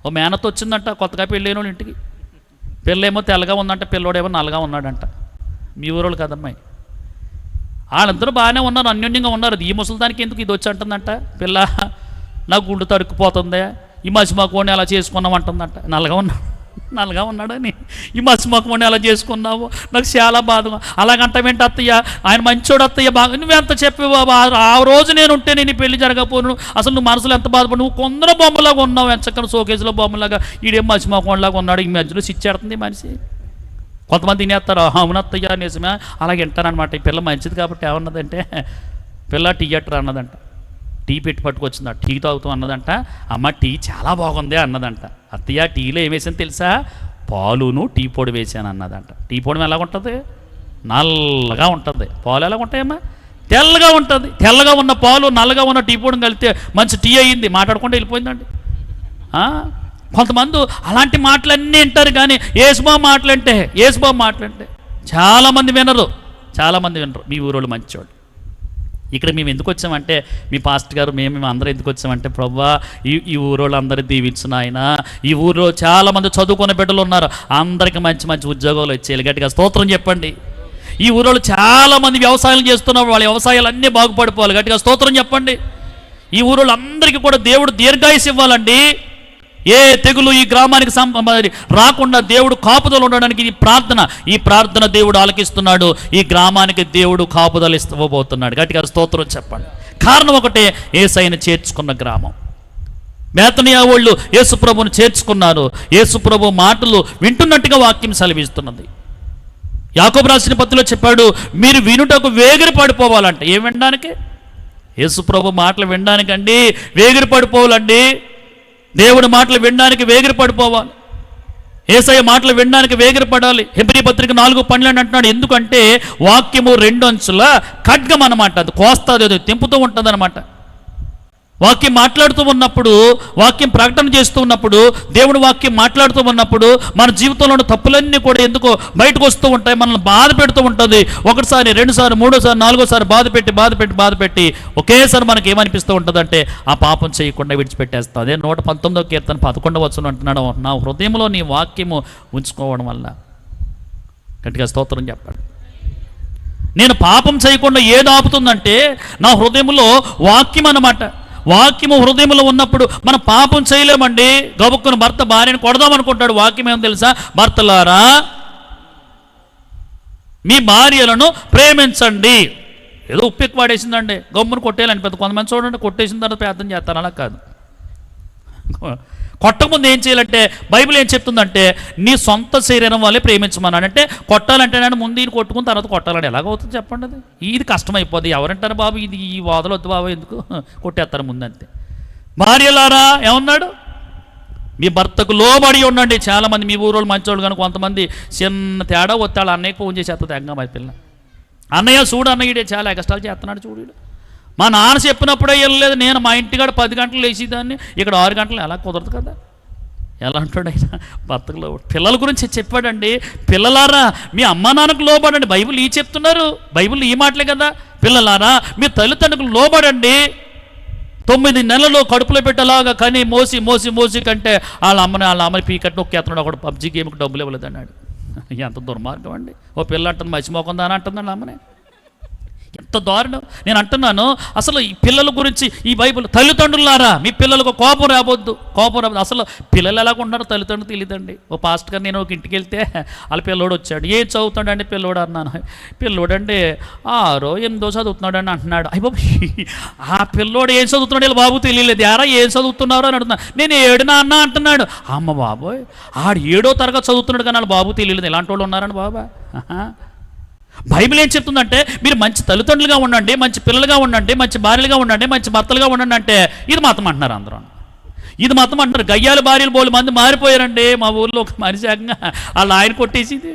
ఓ మేనతో వచ్చిందంట కొత్తగా పెళ్ళైన వాళ్ళు ఇంటికి. పిల్లేమో తెల్లగా ఉందంట, పిల్లోడేమో నల్లగా ఉన్నాడంట. మీ ఊరోళ్ళు కదమ్మాయి. వాళ్ళందరూ బాగానే ఉన్నారు, అన్యోన్యంగా ఉన్నారు. ఈ ముసలిదానికి ఎందుకు ఇది వచ్చి అంటుందంట, పిల్ల నాకు గుండు తరుక్కుపోతుంది, ఈ మసిమాకోని అలా చేసుకున్నాం అంటుందంట. నల్లగా ఉన్నాడని ఈ మసిమాకోని అలా చేసుకున్నావు, నాకు చాలా బాధగా. అలాగంటావేంటి అత్తయ్య, ఆయన మంచోడు అత్తయ్య, బాగా నువ్వెంత చెప్పేవా, ఆ రోజు నేను ఉంటే నేను పెళ్లి జరగకపోను, అసలు నువ్వు మనసులో ఎంత బాధపడి, నువ్వు కొందరు బొమ్మలాగా ఉన్నావు, ఎంచక్కన షోకేజ్లో బొమ్మలాగా, ఈడేం మసిమాకోనిలాగా ఉన్నాడు. ఈ మధ్యలో సిచ్చేడుతుంది మనిషి. కొంతమంది తినేస్తారు, అవునత్తయ్య నిజమే, అలాగే వింటారనమాట. ఈ పిల్ల మంచిది కాబట్టి ఏమన్నదంటే, పిల్ల థియేటర్ అన్నదంట. టీ పెట్టి పట్టుకొచ్చింది, టీ తాగుతాం అన్నదంట. అమ్మ టీ చాలా బాగుంది అన్నదంట. అత్తయ్య టీలో ఏం వేసాను తెలుసా, పాలును టీ పొడి వేసాను అన్నదంట. టీ పొడి ఎలాగ ఉంటుంది, నల్లగా ఉంటుంది. పాలు ఎలాగ ఉంటాయమ్మా, తెల్లగా ఉంటుంది. తెల్లగా ఉన్న పాలు నల్లగా ఉన్న టీ పొడిని కలిపితే మంచి టీ అయ్యింది, మాట్లాడుకుంటూ వెళ్ళిపోయిందండి. కొంతమంది అలాంటి మాటలన్నీ వింటారు కానీ యేసుబాబు మాటలంటే చాలామంది వినరు. మీ ఊరోళ్ళు మంచివాడు. ఇక్కడ మేము ఎందుకు వచ్చామంటే, మీ పాస్టర్ గారు మేము అందరూ ఎందుకు వచ్చామంటే, ప్రభువా ఈ ఊరోళ్ళు అందరూ దీవించిన ఆయన, ఈ ఊరిలో చాలామంది చదువుకునే బిడ్డలు ఉన్నారు, అందరికీ మంచి మంచి ఉద్యోగాలు వచ్చేయాలి. గట్టిగా స్తోత్రం చెప్పండి. ఈ ఊరోళ్ళు చాలామంది వ్యవసాయం చేస్తున్నారు, వాళ్ళ వ్యవసాయాలు అన్నీ బాగుపడిపోవాలి. గట్టిగా స్తోత్రం చెప్పండి. ఈ ఊరోళ్ళు అందరికీ కూడా దేవుడు దీర్ఘాయుసు ఇవ్వాలండి. ఏ తెగులు ఈ గ్రామానికి రాకుండా దేవుడు కాపుదలు ఉండడానికి ఈ ప్రార్థన దేవుడు ఆలకిస్తున్నాడు. ఈ గ్రామానికి దేవుడు కాపుదలు ఇవ్వబోతున్నాడు. గట్టిగా స్తోత్రం చెప్పండి. కారణం ఒకటే, యేసయ్యను చేర్చుకున్న గ్రామం. బేతనీ వాళ్ళు యేసుప్రభుని చేర్చుకున్నారు. యేసుప్రభు మాటలు వింటున్నట్టుగా వాక్యం సెలవిస్తున్నది. యాకోబు రాసిన పత్రికలో చెప్పాడు, మీరు వినుటకు వేగిరి పడిపోవాలంటే. ఏం వినడానికి? యేసుప్రభు మాటలు వినడానికండి వేగిరి పడిపోవాలండి. దేవుడి మాటలు వినడానికి వేగిరి పడిపోవాలి. యేసయ్య మాటలు వినడానికి వేగిరి పడాలి. హెబ్రీ పత్రిక 4:12 అంటున్నాడు. ఎందుకంటే వాక్యము 2 అంచుల ఖడ్గం అన్నమాట. అది కోస్తుంది, అది తెంపుతూ ఉంటుంది అనమాట. వాక్యం మాట్లాడుతూ ఉన్నప్పుడు, వాక్యం ప్రకటన చేస్తూ ఉన్నప్పుడు, దేవుడి వాక్యం మాట్లాడుతూ ఉన్నప్పుడు మన జీవితంలో ఉన్న తప్పులన్నీ కూడా ఎందుకో బయటకు వస్తూ ఉంటాయి, మనల్ని బాధ పెడుతూ ఉంటుంది. ఒకటిసారి, రెండుసారి, మూడోసారి, నాలుగోసారి బాధ పెట్టి ఒకేసారి మనకి ఏమనిపిస్తూ ఉంటుందంటే, ఆ పాపం చేయకుండా విడిచిపెట్టేస్తాం. అదే 119వ కీర్తన 11వ వచనం అంటున్నాడు, నా హృదయంలో నీ వాక్యము ఉంచుకోవడం వల్ల. గట్టిగా స్తోత్రం చెప్పాడు. నేను పాపం చేయకుండా ఏది ఆపుతుందంటే నా హృదయంలో వాక్యం అన్నమాట. వాక్యము హృదయంలో ఉన్నప్పుడు మనం పాపం చేయలేమండి. గబుక్కును భర్త భార్యను కొడదామనుకుంటాడు. వాక్యం ఏమో తెలుసా, భర్తలారా మీ భార్యలను ప్రేమించండి. ఏదో ఉప్పెక్కు వాడేసిందండి, గమ్మును కొట్టేయాలని పెద్ద కొంతమంది చూడండి, కొట్టేసిన తర్వాత ప్రార్థన చేస్తారు. అలా కాదు. కొట్టకముందు ఏం చేయాలంటే, బైబిల్ ఏం చెప్తుందంటే, నీ సొంత శరీరం వాళ్ళే ప్రేమించమన్నాడు. అంటే కొట్టాలంటే నేను ముందు ఈయన కొట్టుకున్న తర్వాత కొట్టాలని ఎలాగవుతుంది చెప్పండి? అది ఇది కష్టమైపోద్ది. ఎవరంటారు బాబు ఇది ఈ వాదలు వద్దు బాబు, ఎందుకు కొట్టేస్తారు ముందంతే. భార్యలారా ఏమన్నాడు, మీ భర్తకు లోబడి ఉండండి. చాలామంది మీ ఊరోళ్ళు మంచోళ్ళు కానీ కొంతమంది చిన్న తేడా వస్తాడు, అన్నయ్యకి ఫోన్ చేసేస్తుంది ఎంగా మరి పిల్ల, అన్నయ్య చూడు అన్నయ్యడే చాలా కష్టాలు చేస్తున్నాడు చూడు. మా నాన్న చెప్పినప్పుడే వెళ్ళలేదు. నేను మా ఇంటికాడ 10 గంటలు లేచేదాన్ని, ఇక్కడ 6 గంటలు ఎలా కుదరదు కదా. ఎలా అంటాడు ఆయన భర్తకు లోబడి. పిల్లల గురించి చెప్పాడండి. పిల్లలారా మీ అమ్మా నాన్నకు లోబడండి. బైబిల్ ఈ చెప్తున్నారు, బైబిల్ ఈ మాటలే కదా. పిల్లలారా మీ తల్లిదండ్రులకు లోబడండి. 9 నెలలు కడుపులో పెట్టేలాగా కానీ మోసి కంటే వాళ్ళ అమ్మని పీకట్టు నొక్కేస్తున్నాడు. ఒకడు పబ్జీ గేమ్కి డబ్బులు ఇవ్వలేదు అన్నాడు. ఎంత దుర్మార్గం అండి. ఓ పిల్ల అంటుంది మర్చిపోకుందా అని అంటుందండి అమ్మని. ఎంత దారుణం. నేను అంటున్నాను అసలు ఈ పిల్లల గురించి ఈ బైబిల్. తల్లిదండ్రులారా మీ పిల్లలకు కోపం రాబోద్దు. అసలు పిల్లలు ఎలాగుంటున్నారో తల్లిదండ్రులు తెలియదండి. ఓ పాస్టర్ గారు నేను ఒక ఇంటికి వెళ్తే వాళ్ళ పిల్లోడు వచ్చాడు. ఏం చదువుతాడండి పిల్లోడు అన్నాను. పిల్లోడండి 6, 8 చదువుతున్నాడు అంటున్నాడు. అయ్య ఆ పిల్లోడు ఏం చదువుతున్నాడు వీళ్ళ బాబు తెలియలేదు. యారా ఏం చదువుతున్నారు అని అడుగుతున్నాను. నేను 7 నాన్న అంటున్నాడు. అమ్మ బాబోయ్ ఆడు 7వ తరగతి చదువుతున్నాడు కానీ వాళ్ళ బాబు తెలియలేదు. ఇలాంటి వాళ్ళు ఉన్నారని బాబా. బైబిల్ ఏం చెప్తుందంటే మీరు మంచి తల్లిదండ్రులుగా ఉండండి, మంచి పిల్లలుగా ఉండండి, మంచి భార్యలుగా ఉండండి, మంచి భర్తలుగా ఉండండి అంటే ఇది మతం అంటున్నారు అందరూ. ఇది మతం అంటున్నారు. గయ్యాలు భార్యలు బోలు మంది మారిపోయారండి. మా ఊళ్ళో ఒక మనిషి ఏకంగా వాళ్ళ ఆయన కొట్టేసింది.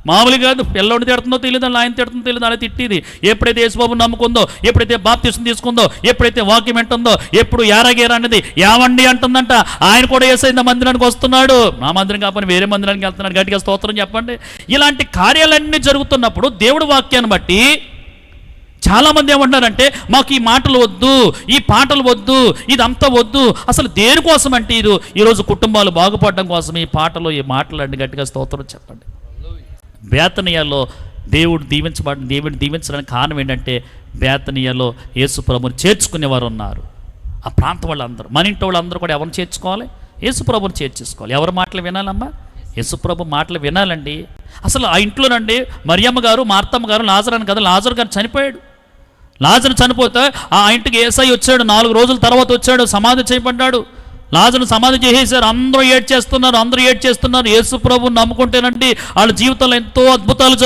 మామూలు కాదు. పిల్లోడు తిడుతుందో తెలియదు, ఆయన తిడుతుందో తెలియదు, అలా తిట్టిది. ఎప్పుడైతే యేసుబాబుని నమ్ముకుందో, ఎప్పుడైతే బాప్తిసం తీసుకుందో, ఎప్పుడైతే వాక్యం వింటుందో, ఎప్పుడు యారగేరా అన్నది యావండి అంటుందంట. ఆయన కూడా యేసయ్య మందిరానికి వస్తున్నాడు. నా మందిరం కాకపోతే వేరే మందిరానికి వెళ్తున్నాడు. గట్టిగా స్తోత్రం చెప్పండి. ఇలాంటి కార్యాలన్నీ జరుగుతున్నప్పుడు దేవుడి వాక్యాన్ని బట్టి చాలామంది ఏమంటారంటే మాకు ఈ మాటలు వద్దు, ఈ పాటలు వద్దు, ఇదంతా వద్దు. అసలు దేనికోసం అంటే ఈరోజు కుటుంబాలు బాగుపడడం కోసం ఈ పాటలు ఈ మాటలు అన్ని. గట్టిగా స్తోత్రం చెప్పండి. బేతనియాలో దేవుడిని దీవించడానికి కారణం ఏంటంటే బేతనియాలో యేసు ప్రభుని చేర్చుకునేవారు ఉన్నారు. ఆ ప్రాంతం వాళ్ళందరూ, మన ఇంటి వాళ్ళందరూ కూడా ఎవరిని చేర్చుకోవాలి? యేసు ప్రభుని చేర్చేసుకోవాలి. ఎవరి మాటలు వినాలమ్మా? యేసు ప్రభు మాటలు వినాలండి. అసలు ఆ ఇంట్లోనండి మరియమ్మ గారు, మార్తమ్మ గారు, లాజరు అని కదా, లాజరు గారు చనిపోయాడు. లాజరు చనిపోతే ఆ ఇంటికి యేసయ్య వచ్చాడు. 4 రోజుల తర్వాత వచ్చాడు, సమాధి చేయబడ్డాడు. లాజరును సమాధి చేసేసారు. అందరూ ఏడ్చేస్తున్నారు. యేసు ప్రభువుని నమ్ముకుంటేనండి వాళ్ళ జీవితంలో ఎన్నో అద్భుతాలు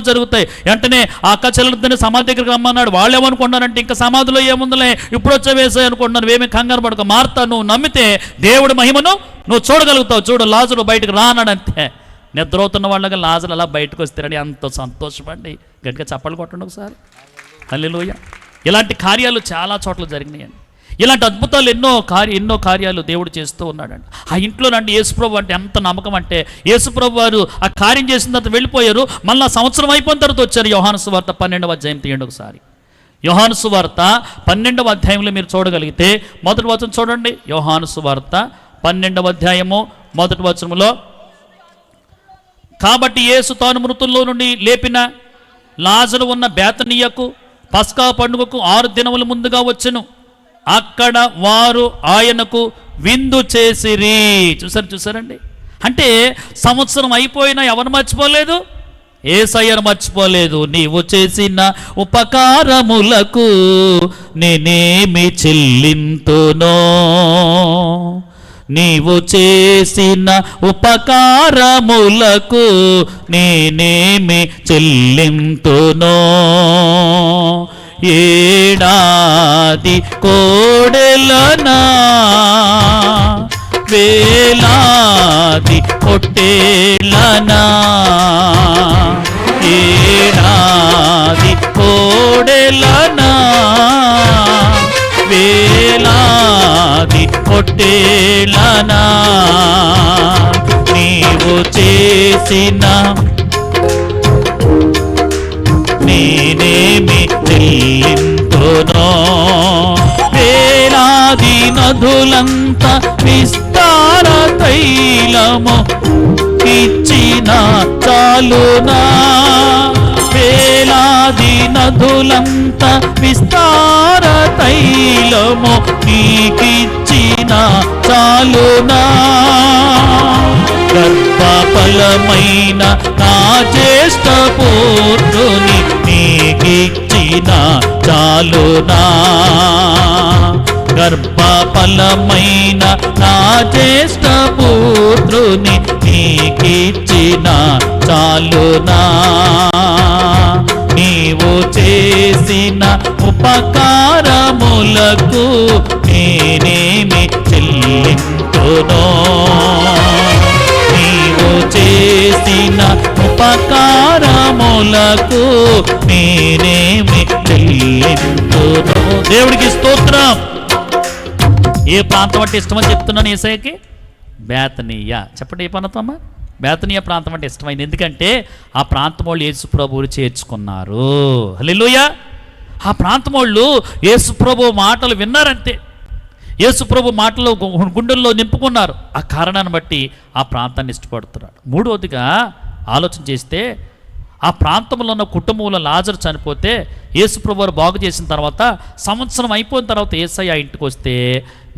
జరుగుతాయి. వెంటనే ఆ అక్క చెల్లెలిద్దరిని సమాధి దగ్గరికి రమ్మన్నాడు. వాళ్ళు ఏమనుకున్నారంటే ఇంకా సమాధిలో ఏముందిలే, ఇప్పుడు వచ్చే వేసాయి అనుకుంటున్నారు. ఏమీ కంగారు పడక, మార్తా నువ్వు నమ్మితే దేవుడి మహిమను నువ్వు చూడగలుగుతావు. చూడు లాజరు బయటకు రానాడు. అంతే నిద్రవుతున్న వాళ్ళగా లాజరు అలా బయటకు వస్తారని అంత సంతోషమండి. గట్టిగా చప్పట్లు కొట్టండి ఒకసారి. హల్లెలూయా. ఇలాంటి కార్యాలు చాలా చోట్ల జరిగినాయండి. ఇలాంటి అద్భుతాలు ఎన్నో కార్యాలు దేవుడు చేస్తూ ఉన్నాడండి. ఆ ఇంట్లోనండి యేసుప్రభు అంటే ఎంత నమ్మకం అంటే యేసుప్రభు వారు ఆ కార్యం చేసిన తర్వాత వెళ్ళిపోయారు. మళ్ళీ సంవత్సరం అయిపోయిన తర్వాత వచ్చారు. యోహాను సువార్త 12వ అధ్యాయం తీయండి ఒకసారి. యోహాను సువార్త 12వ అధ్యాయంలో మీరు చూడగలిగితే మొదటి వచనం చూడండి. యోహాను సువార్త 12వ అధ్యాయము మొదటి వచనంలో, కాబట్టి యేసు తాను మృతుల్లో నుండి లేపిన లాజరు ఉన్న బేతనియకు పస్కా పండుగకు 6 దినముల ముందుగా వచ్చెను. అక్కడ వారు ఆయనకు విందు చేసిరి. చూసారండి. అంటే సంవత్సరం అయిపోయినా ఎవరు మర్చిపోలేదు? యేసయ్యను మర్చిపోలేదు. నీవు చేసిన ఉపకారములకు నేనేమి చెల్లింతునో, నీవు చేసిన ఉపకారములకు నేనేమి చెల్లింతునో. ఏడాది కోడెలనా వేలాది పొట్టేలనా, ఏడాది కోడెలనా వేలాది పొట్టేలనా, నీవు చేసిన నేనేమి చెల్లింతునో. వేలాది నదులంత విస్తార తైలము ఇచ్చిన చాలునా, వేలాది నదులంత విస్తార తైలము నీకిచ్చిన చాలునా. గర్భఫలమైన నా జ్యేష్ఠ పుత్రుని నీకిచ్చిన చాలునా, గర్భఫలమైన నా జ్యేష్ఠ పుత్రుని నీకిచ్చిన చాలునా. నీవు చేసిన ఉపకారములకు నేనేమి చెల్లింతునో, నీవు చేసిన ఉపకారములకు నేనేమి దేవుడికి స్తోత్రం. ఏ ప్రాంతం అంటే ఇష్టమని చెప్తున్నాను యేసయ్యకి? బేతనీయ. చెప్పండి, ఏ ప్రాంతం అమ్మా? బేతనీయ ప్రాంతం అంటే ఇష్టమైంది. ఎందుకంటే ఆ ప్రాంతం వాళ్ళు యేసు ప్రభువుని చేర్చుకున్నారు. హల్లెలూయా. ఆ ప్రాంతం వాళ్ళు యేసు ప్రభు మాటలు విన్నారంతే. యేసు ప్రభు మాటలు గుండెల్లో నింపుకున్నారు. ఆ కారణాన్ని బట్టి ఆ ప్రాంతాన్ని ఇష్టపడుతున్నాడు. మూడవదిగా ఆలోచన చేస్తే, ఆ ప్రాంతంలో ఉన్న కుటుంబంలో లాజరు చనిపోతే యేసు ప్రభు వారు బాగు చేసిన తర్వాత సంవత్సరం అయిపోయిన తర్వాత యేసయ్య ఇంటికి వస్తే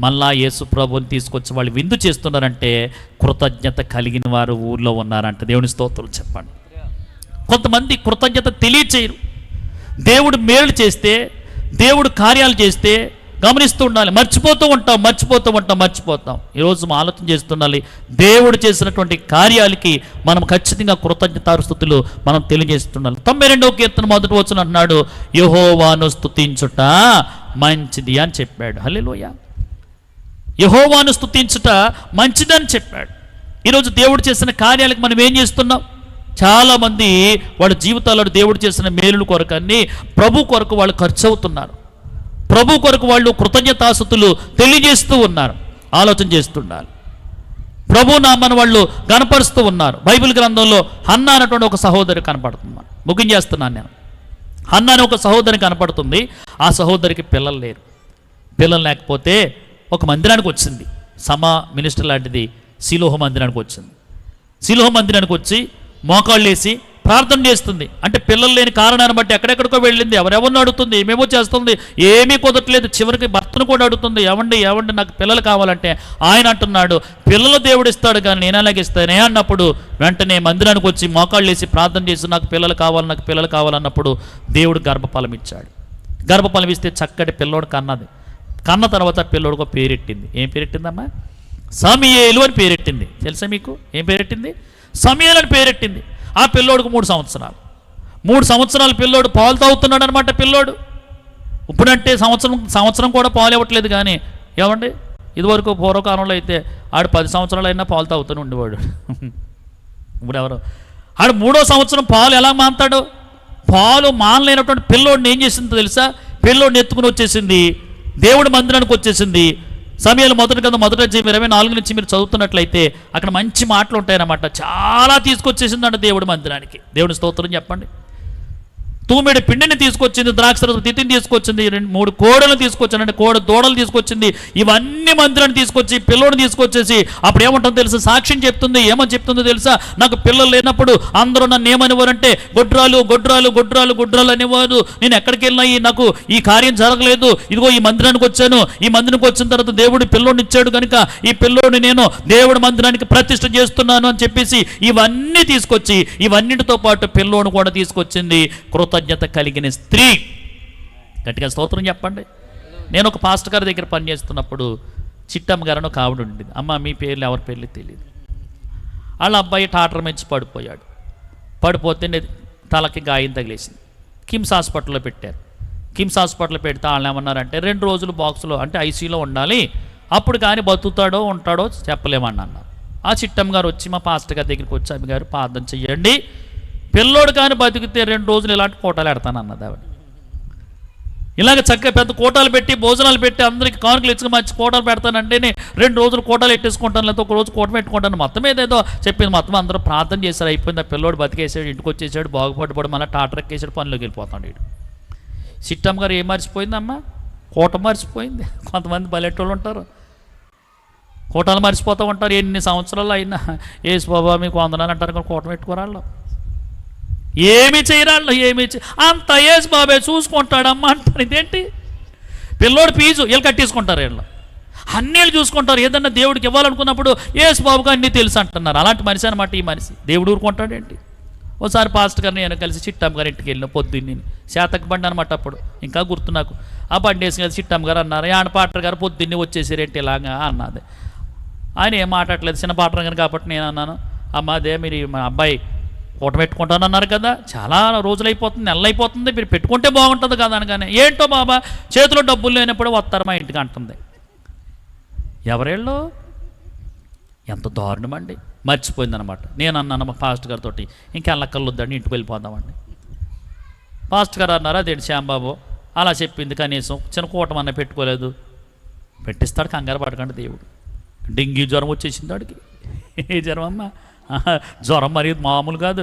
మళ్ళా యేసు ప్రభుని తీసుకొచ్చి వాళ్ళు విందు చేస్తున్నారంటే కృతజ్ఞత కలిగిన వారు ఊళ్ళో ఉన్నారంట. దేవుని స్తోత్రం చెప్పండి. కొంతమంది కృతజ్ఞత తెలియచేయరు. దేవుడు మేలు చేస్తే, దేవుడు కార్యాలు చేస్తే గమనిస్తూ ఉండాలి. మర్చిపోతూ ఉంటాం. ఈరోజు మనం ఆలోచన చేస్తుండాలి. దేవుడు చేసినటువంటి కార్యాలకి మనం ఖచ్చితంగా కృతజ్ఞతాస్తుతులు మనం తెలియజేస్తుండాలి. 92వ కీర్తన 1వ వచనం అంటున్నాడు, యెహోవాను స్తుతించుట మంచిది అని చెప్పాడు. హల్లెలూయా. యెహోవాను స్తుతించుట మంచిదని చెప్పాడు. ఈరోజు దేవుడు చేసిన కార్యాలకు మనం ఏం చేస్తున్నాం? చాలామంది వాళ్ళ జీవితాల్లో దేవుడు చేసిన మేలుల కొరకని ప్రభు కొరకు వాళ్ళు ఖర్చు అవుతున్నారు. ప్రభు కొరకు వాళ్ళు కృతజ్ఞతాస్తుతులు తెలియజేస్తూ ఉన్నారు. ఆలోచన చేస్తున్నారు. ప్రభు నామను వాళ్ళు గణపరుస్తూ ఉన్నారు. బైబిల్ గ్రంథంలో హన్నా అనేటువంటి ఒక సహోదరి కనపడుతుంది. ముగించేస్తున్నాను నేను. హన్నా అనే ఒక సహోదరి కనపడుతుంది. ఆ సహోదరికి పిల్లలు లేరు. పిల్లలు లేకపోతే ఒక మందిరానికి వచ్చింది. సమా మినిస్టర్ లాంటిది శిలోహ మందిరానికి వచ్చింది. శిలోహ మందిరానికి వచ్చి మోకాళ్ళు వేసి ప్రార్థన చేస్తుంది. అంటే పిల్లలు లేని కారణాన్ని బట్టి ఎక్కడెక్కడికో వెళ్ళింది, ఎవరెవరిని అడుగుతుంది, ఏమేమో చేస్తుంది, ఏమీ కుదరట్లేదు. చివరికి భర్తను కూడా అడుగుతుంది, ఏమండి నాకు పిల్లలు కావాలంటే ఆయన అంటున్నాడు, పిల్లలు దేవుడు ఇస్తాడు కానీ నేను అలాగే ఇస్తానే అన్నప్పుడు వెంటనే మందిరానికి వచ్చి మోకాళ్ళు వేసి ప్రార్థన చేసి నాకు పిల్లలు కావాలన్నప్పుడు దేవుడు గర్భఫలం ఇచ్చాడు. గర్భఫలం ఇస్తే చక్కటి పిల్లోడు కన్నది. కన్న తర్వాత పిల్లోడికి పేరెట్టింది. ఏం పేరెట్టిందమ్మా? సమూయేలు అని పేరెట్టింది. తెలుసా మీకు? ఏం పేరెట్టింది? సమూయేలు అని పేరెట్టింది. ఆ పిల్లోడికి 3 సంవత్సరాలు పిల్లోడు పాలు తాగుతున్నాడు అనమాట. పిల్లోడు ఇప్పుడంటే సంవత్సరం కూడా పాలు ఇవ్వట్లేదు. కానీ ఏమండి, ఇదివరకు పూర్వకాలంలో అయితే ఆడు 10 సంవత్సరాలు అయినా పాలు తాగుతూనే ఉండేవాడు. ఇప్పుడు ఎవరు ఆడు 3వ సంవత్సరం పాలు ఎలా మాంతాడు? పాలు మానలేనటువంటి పిల్లోడిని ఏం చేసిందో తెలుసా? పిల్లోడిని ఎత్తుకుని వచ్చేసింది, దేవుడి మందిరానికి వచ్చేసింది. సమయాలు 1 గ్రంథం 1వ అధ్యాయం 24 నుంచి మీరు చదువుతున్నట్లయితే అక్కడ మంచి మాటలు ఉంటాయన్నమాట. చాలా తీసుకొచ్చేసిందంట దేవుడి మందిరానికి. దేవుని స్తోత్రం చెప్పండి. తూమెడు పిండిని తీసుకొచ్చింది, ద్రాక్షరసం తిత్తిని తీసుకొచ్చింది, 3 కోడలను తీసుకొచ్చానంటే దూడలు తీసుకొచ్చింది. ఇవన్నీ మందిరాన్ని తీసుకొచ్చి పిల్లోని తీసుకొచ్చేసి అప్పుడు ఏమంటుందో తెలుసా? సాక్ష్యం చెప్తుంది. ఏమని చెప్తుందో తెలుసా? నాకు పిల్లలు లేనప్పుడు అందరూ నన్ను ఏమనేవారంటే గొడ్రాలు అనేవారు. నేను ఎక్కడికి వెళ్ళినా నాకు ఈ కార్యం జరగలేదు. ఇదిగో ఈ మందిరానికి వచ్చాను. ఈ మందిరానికి వచ్చిన తర్వాత దేవుడు పిల్లోడిని ఇచ్చాడు కనుక ఈ పిల్లోడిని నేను దేవుడి మందిరానికి ప్రతిష్ఠ చేస్తున్నాను అని చెప్పేసి ఇవన్నీ తీసుకొచ్చి ఇవన్నిటితో పాటు పిల్లోని కూడా తీసుకొచ్చింది. కృతజ్ఞత కలిగిన స్త్రీ. గట్టిగా స్తోత్రం చెప్పండి. నేను ఒక పాస్టర్ గారి దగ్గర పనిచేస్తున్నప్పుడు చిట్టమ్మ గారు ఒక ఆవిడ ఉండేది. అమ్మ మీ పేర్లు ఎవరి పేర్లు తెలియదు. వాళ్ళ అబ్బాయి టాటర్ మంచి పడిపోతే తలకి గాయం తగిలేసింది. కిమ్స్ హాస్పిటల్లో పెట్టారు. కిమ్స్ హాస్పిటల్లో పెడితే వాళ్ళు ఏమన్నారంటే 2 రోజులు బాక్స్లో అంటే ఐసీయూలో ఉండాలి, అప్పుడు కానీ బతుకుతాడో ఉంటాడో చెప్పలేమని అన్నారు. ఆ చిట్టమ్మ గారు వచ్చి మా పాస్టర్ గారి దగ్గరికి వచ్చి, అమ్మ గారు ప్రార్థన చెయ్యండి, పిల్లోడు కానీ బతికితే 2 రోజులు ఇలాంటి కోటాలు పెడతానన్నది ఆవిడ. ఇలాగ చక్కగా పెద్ద కోటాలు పెట్టి భోజనాలు పెట్టి అందరికి కానుకలు ఇచ్చి మంచి కోటాలు పెడతానంటే 2 రోజులు కోటాలు ఎట్టేసుకుంటాను, లేకపోతే 1 రోజు కోట పెట్టుకుంటాను. మొత్తం ఏదేదో చెప్పింది. మొత్తం అందరూ ప్రార్థన చేశారు. అయిపోయింది. ఆ పిల్లోడు బతికేసాడు, ఇంటికి వచ్చేసాడు, బాగుపడిపోవడం మళ్ళీ టాటర్ ఎక్కేసాడు, పనిలోకి వెళ్ళిపోతాడు. వీడు చిట్టమ్మ గారు ఏం మర్చిపోయిందమ్మా? కోట మర్చిపోయింది. కొంతమంది బలెట్టోళ్ళు ఉంటారు, కోటాలు మర్చిపోతూ ఉంటారు. ఎన్ని సంవత్సరాలు అయినా ఏసు బాబా మీకు వందనాలు అంటారు కానీ కోట పెట్టుకోరాళ్ళు, ఏమి చేయరాళ్ళు, అంత ఏసు బాబే చూసుకుంటాడమ్మా అంటారు. ఇదేంటి? పిల్లోడు ఫీజు వీళ్ళు కట్టేసుకుంటారు. వీళ్ళు అన్నీ చూసుకుంటారు. ఏదన్నా దేవుడికి ఇవ్వాలనుకున్నప్పుడు ఏసు బాబుగా అన్నీ తెలుసు అంటున్నారు. అలాంటి మనిషి అనమాట ఈ మనిషి. దేవుడు ఊరుకుంటాడేంటి? ఒకసారి పాస్టర్ గారిని నేను కలిసి చిట్టమ్మ గారి ఇంటికి వెళ్ళిన పొద్దున్నే శాతక బండి అనమాట. అప్పుడు ఇంకా గుర్తు నాకు. ఆ బండి వేసి కలిసి చిట్టమ్మ గారు అన్నారు, పాటర్ గారు పొద్దున్నే వచ్చేసారేంటి ఇలాగా అన్నది. ఆయన ఏం మాట్లాడలేదు, చిన్న పాటర్ గారు కాబట్టి నేను అన్నాను, అమ్మ అదే మీరు మా అబ్బాయి కోట పెట్టుకుంటానన్నారు కదా, చాలా రోజులు అయిపోతుంది, నెలలు అయిపోతుంది, మీరు పెట్టుకుంటే బాగుంటుంది కదా అనగానే, ఏంటో బాబా చేతిలో డబ్బులు లేనప్పుడు వస్తారు మా ఇంటికి అంటుంది. ఎవరేళ్ళు? ఎంత దారుణం అండి. మర్చిపోయిందనమాట. నేను అన్నాను మా పాస్టర్ గారితో, ఇంకెళ్ళక్కర్లొద్దండి, ఇంటికి వెళ్ళిపోదామండి. పాస్టర్ గారు అన్నారు, అదేంటి శ్యాంబాబు అలా చెప్పింది. కనీసం చిన్న కూటమన్నా పెట్టుకోలేదు. పెట్టిస్తాడు, కంగారు పడకండి దేవుడు. డెంగ్యూ జ్వరం వచ్చేసింది వాడికి. ఏ జ్వరం అమ్మా? జ్వరం మరి మామూలు కాదు.